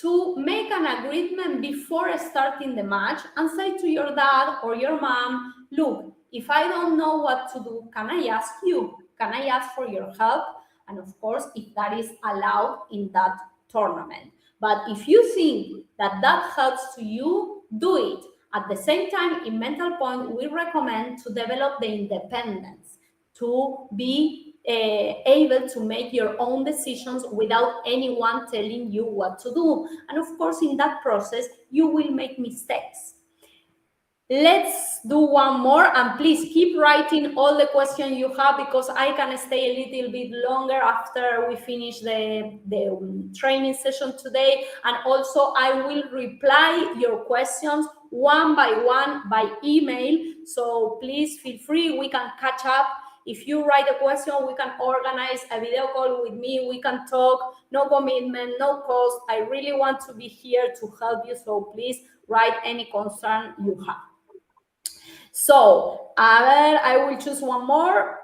S2: to make an agreement before starting the match and say to your dad or your mom, look, if I don't know what to do, can I ask you? Can I ask for your help? And of course, if that is allowed in that tournament. But if you think that helps to you, do it. At the same time, in Mental Point, we recommend to develop the independence, to be able to make your own decisions without anyone telling you what to do. And of course, in that process, you will make mistakes. Let's do one more, and please keep writing all the questions you have, because I can stay a little bit longer after we finish the training session today. And also I will reply your questions one by one by email. So please feel free, we can catch up. If you write a question, we can organize a video call with me. We can talk, no commitment, no cost. I really want to be here to help you. So please write any concern you have. So I will choose one more.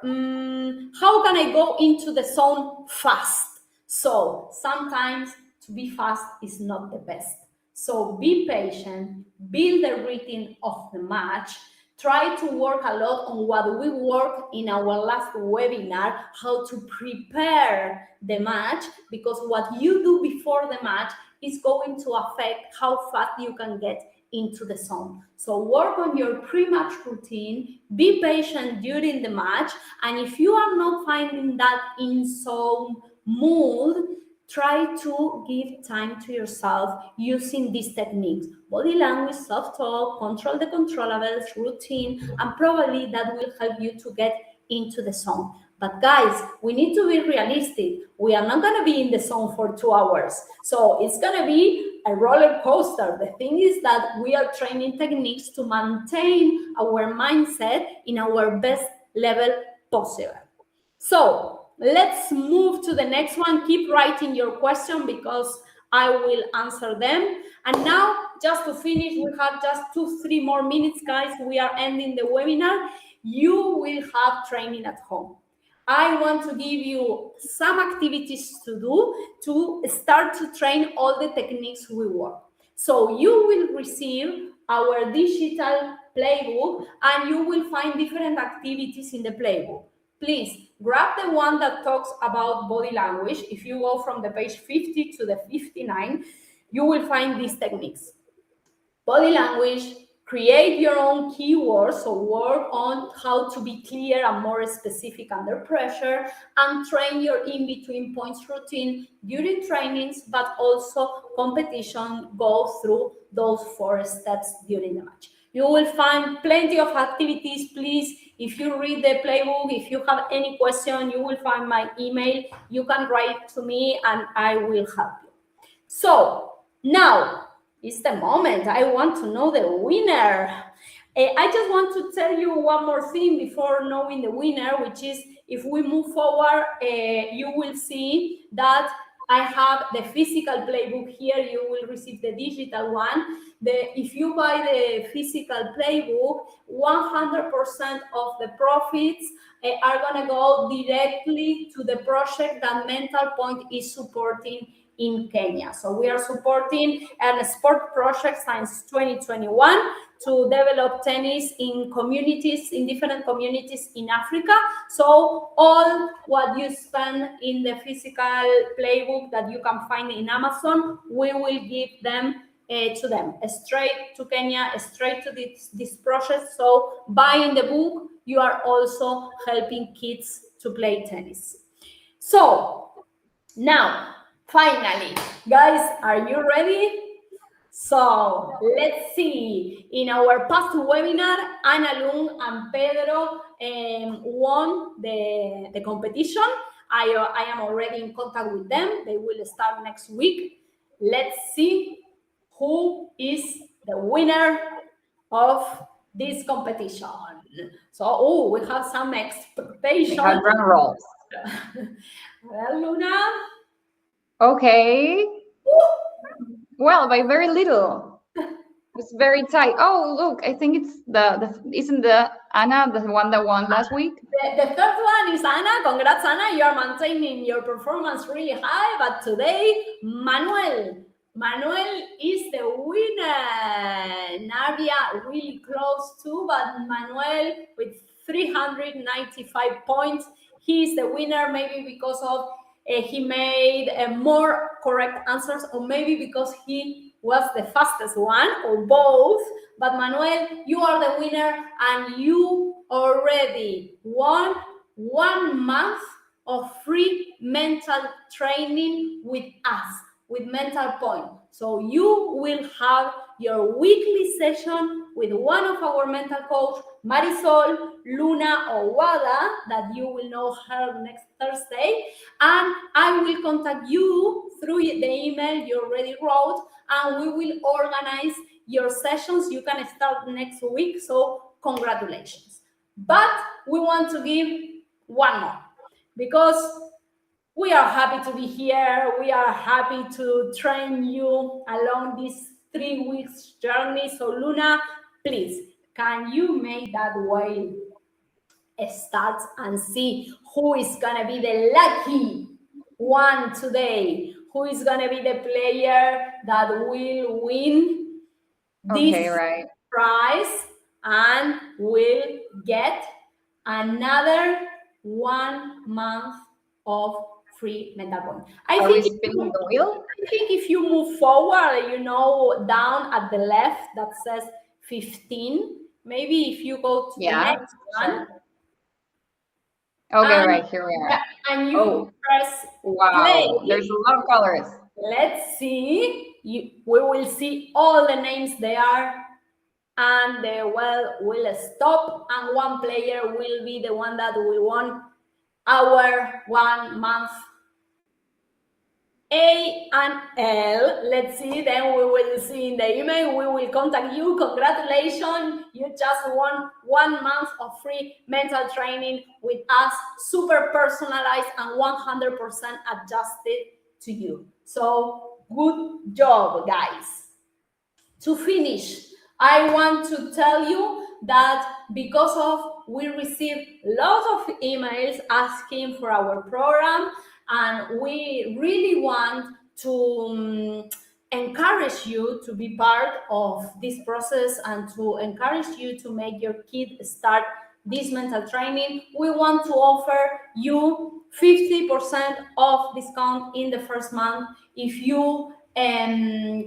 S2: How can I go into the zone fast? So sometimes to be fast is not the best. So be patient, build the rhythm of the match, try to work a lot on what we worked in our last webinar, how to prepare the match, because what you do before the match is going to affect how fast you can get into the zone. So work on your pre-match routine, be patient during the match, and if you are not finding that in-zone mood, try to give time to yourself using these techniques: body language, self-talk, control the controllables, routine, and probably that will help you to get into the zone. But guys, we need to be realistic. We are not going to be in the zone for 2 hours. So it's going to be a roller coaster. The thing is that we are training techniques to maintain our mindset in our best level possible. So let's move to the next one. Keep writing your question because I will answer them. And now, just to finish, we have just 2-3 more minutes, guys. We are ending the webinar. You will have training at home. I want to give you some activities to do to start to train all the techniques we work. So you will receive our digital playbook and you will find different activities in the playbook. Please grab the one that talks about body language. If you go from the page 50 to the 59, you will find these techniques. Body language, create your own keywords, so work on how to be clear and more specific under pressure, and train your in-between points routine during trainings, but also competition. Go through those 4 steps during the match. You will find plenty of activities. Please, if you read the playbook, if you have any question, you will find my email. You can write to me and I will help you. So now, it's the moment. I want to know the winner. I just want to tell you one more thing before knowing the winner, which is if we move forward, you will see that I have the physical playbook here. You will receive the digital one. If you buy the physical playbook, 100% of the profits are going to go directly to the project that Mental Point is supporting in Kenya. So we are supporting a sport project since 2021 to develop tennis in communities, in different communities in Africa. So all what you spend in the physical playbook that you can find in Amazon, we will give them to them, straight to Kenya, straight to this project. So buying the book, you are also helping kids to play tennis. So now, finally, guys, are you ready? So let's see. In our past webinar, Ana Lung and Pedro won the competition. I am already in contact with them. They will start next week. Let's see who is the winner of this competition. So, we have some expectations.
S3: We have drum rolls.
S2: Well, Luna.
S3: Okay. Well, by very little. It's very tight. Oh, look, I think it's isn't the Anna the one that won last week?
S2: The third one is Anna. Congrats, Anna. You are maintaining your performance really high. But today, Manuel is the winner. Nadia really close too, but Manuel with 395 points. He is the winner, maybe because of he made more correct answers, or maybe because he was the fastest one or both. But Manuel, you are the winner and you already won 1 month of free mental training with us, with Mental Point. So you will have your weekly session with one of our mental coach, Marisol Luna Owada, that you will know her next Thursday. And I will contact you through the email you already wrote, and we will organize your sessions. You can start next week, so congratulations. But we want to give one more, because we are happy to be here. We are happy to train you along this 3 weeks journey. So Luna, please, can you make that way start and see who is gonna be the lucky one today? Who is gonna be the player that will win this prize and will get another 1 month of free Mental Point?
S3: Are we spinning the wheel?
S2: I think if you move forward, down at the left that says 15. Maybe if you go to the next one.
S3: Okay, right, here we are.
S2: And you press
S3: play. There's a lot of colors.
S2: Let's see. We will see all the names there, and the well will stop, and one player will be the one that will win our 1 month. A and L. Let's see, then we will see in the email. We will contact you. Congratulations, you just won 1 month of free mental training with us, super personalized and 100% adjusted to you. So good job, guys. To finish, I want to tell you that because we received lots of emails asking for our program, and we really want to encourage you to be part of this process and to encourage you to make your kid start this mental training. We want to offer you 50% off discount in the first month if you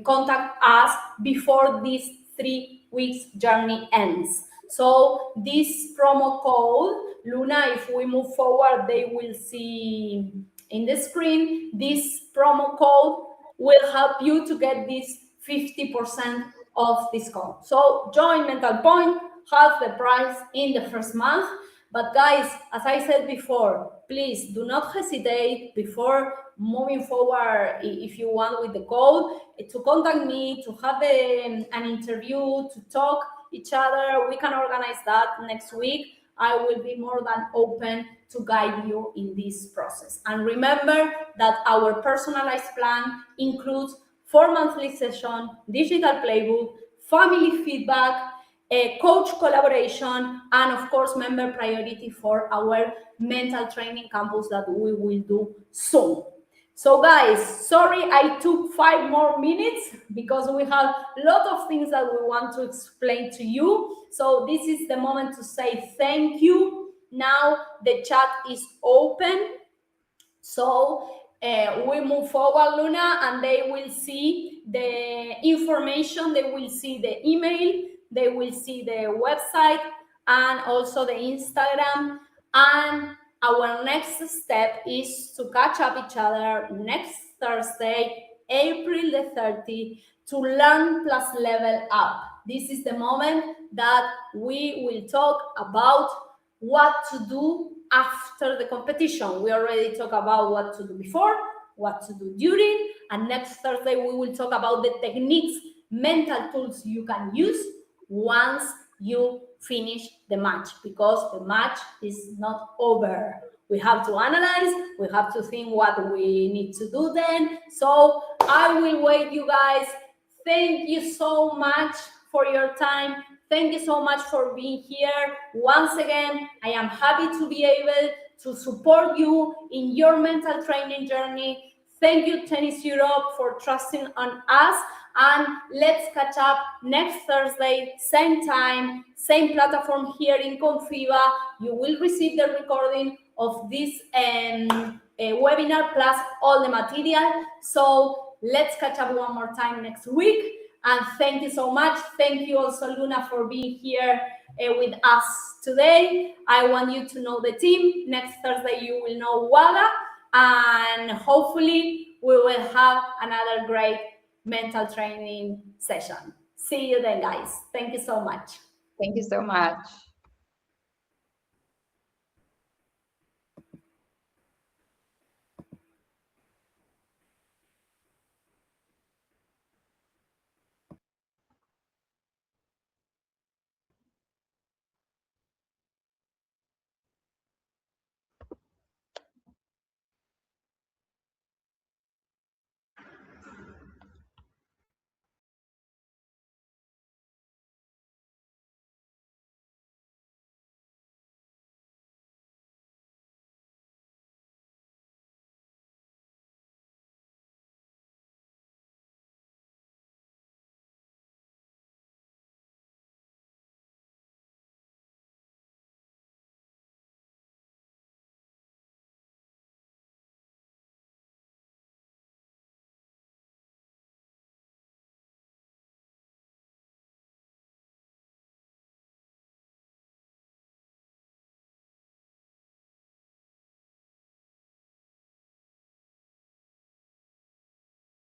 S2: contact us before this 3 weeks journey ends. So this promo code, Luna, if we move forward, they will see in the screen. This promo code will help you to get this 50% off discount. So join Mental Point, half the price in the first month. But guys, as I said before, please do not hesitate before moving forward, if you want, with the code, to contact me, to have an interview, to talk each other. We can organize that next week. I will be more than open to guide you in this process. And remember that our personalized plan includes 4 monthly sessions, digital playbook, family feedback, a coach collaboration, and of course, member priority for our mental training campus that we will do soon. So guys, sorry I took 5 more minutes because we have a lot of things that we want to explain to you. So this is the moment to say thank you. Now the chat is open. So we move forward, Luna, and they will see the information, they will see the email, they will see the website, and also the Instagram. And our next step is to catch up each other next Thursday, April the 30th, to learn plus level up. This is the moment that we will talk about what to do after the competition. We already talked about what to do before, what to do during, and next Thursday we will talk about the techniques, mental tools you can use once you finish the match, because the match is not over. We have to analyze, we have to think what we need to do then. So I will wait, you guys. Thank you so much for your time. Thank you so much for being here. Once again, I am happy to be able to support you in your mental training journey. Thank you, Tennis Europe, for trusting on us. And let's catch up next Thursday, same time, same platform here in Confiva. You will receive the recording of this webinar plus all the material. So let's catch up one more time next week. And thank you so much. Thank you also, Luna, for being here with us today. I want you to know the team. Next Thursday, you will know Wada. And hopefully, we will have another great mental training session. See you then, guys. Thank you so much.
S3: Thank you so much.